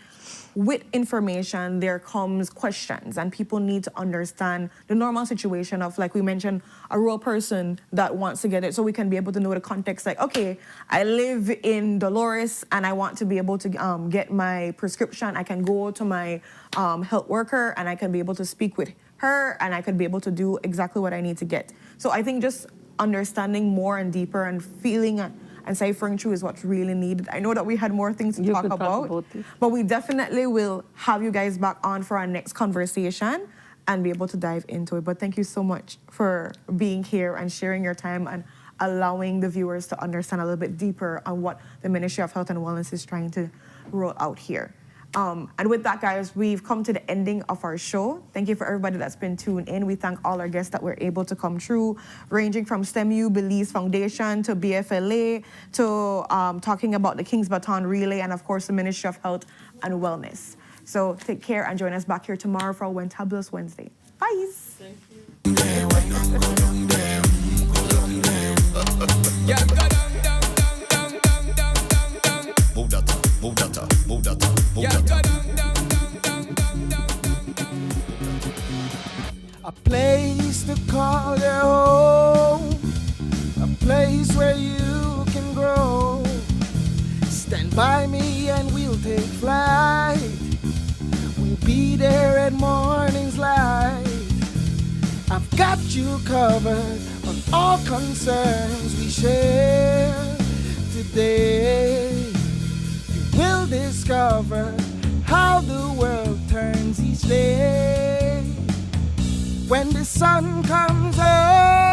with information, there comes questions, and people need to understand the normal situation of, like we mentioned, a rural person that wants to get it, so we can be able to know the context, like, okay, I live in Dolores and I want to be able to get my prescription. I can go to my health worker and I can be able to speak with her and I could be able to do exactly what I need to get. So I think just understanding more and deeper and feeling and ciphering through is what's really needed. I know that we had more things to talk about but we definitely will have you guys back on for our next conversation and be able to dive into it. But thank you so much for being here and sharing your time and allowing the viewers to understand a little bit deeper on what the Ministry of Health and Wellness is trying to roll out here. And with that, guys, we've come to the ending of our show. Thank you for everybody that's been tuned in. We thank all our guests that were able to come through, ranging from STEMU, Belize Foundation, to BFLA, to talking about the King's Baton Relay, and of course, the Ministry of Health and Wellness. So take care and join us back here tomorrow for Wentabulous Wednesday. Bye. Thank A place to call your home, a place where you can grow. Stand by me and we'll take flight. We'll be there at morning's light. I've got you covered on all concerns we share today. You will discover how the world turns each day. When the sun comes up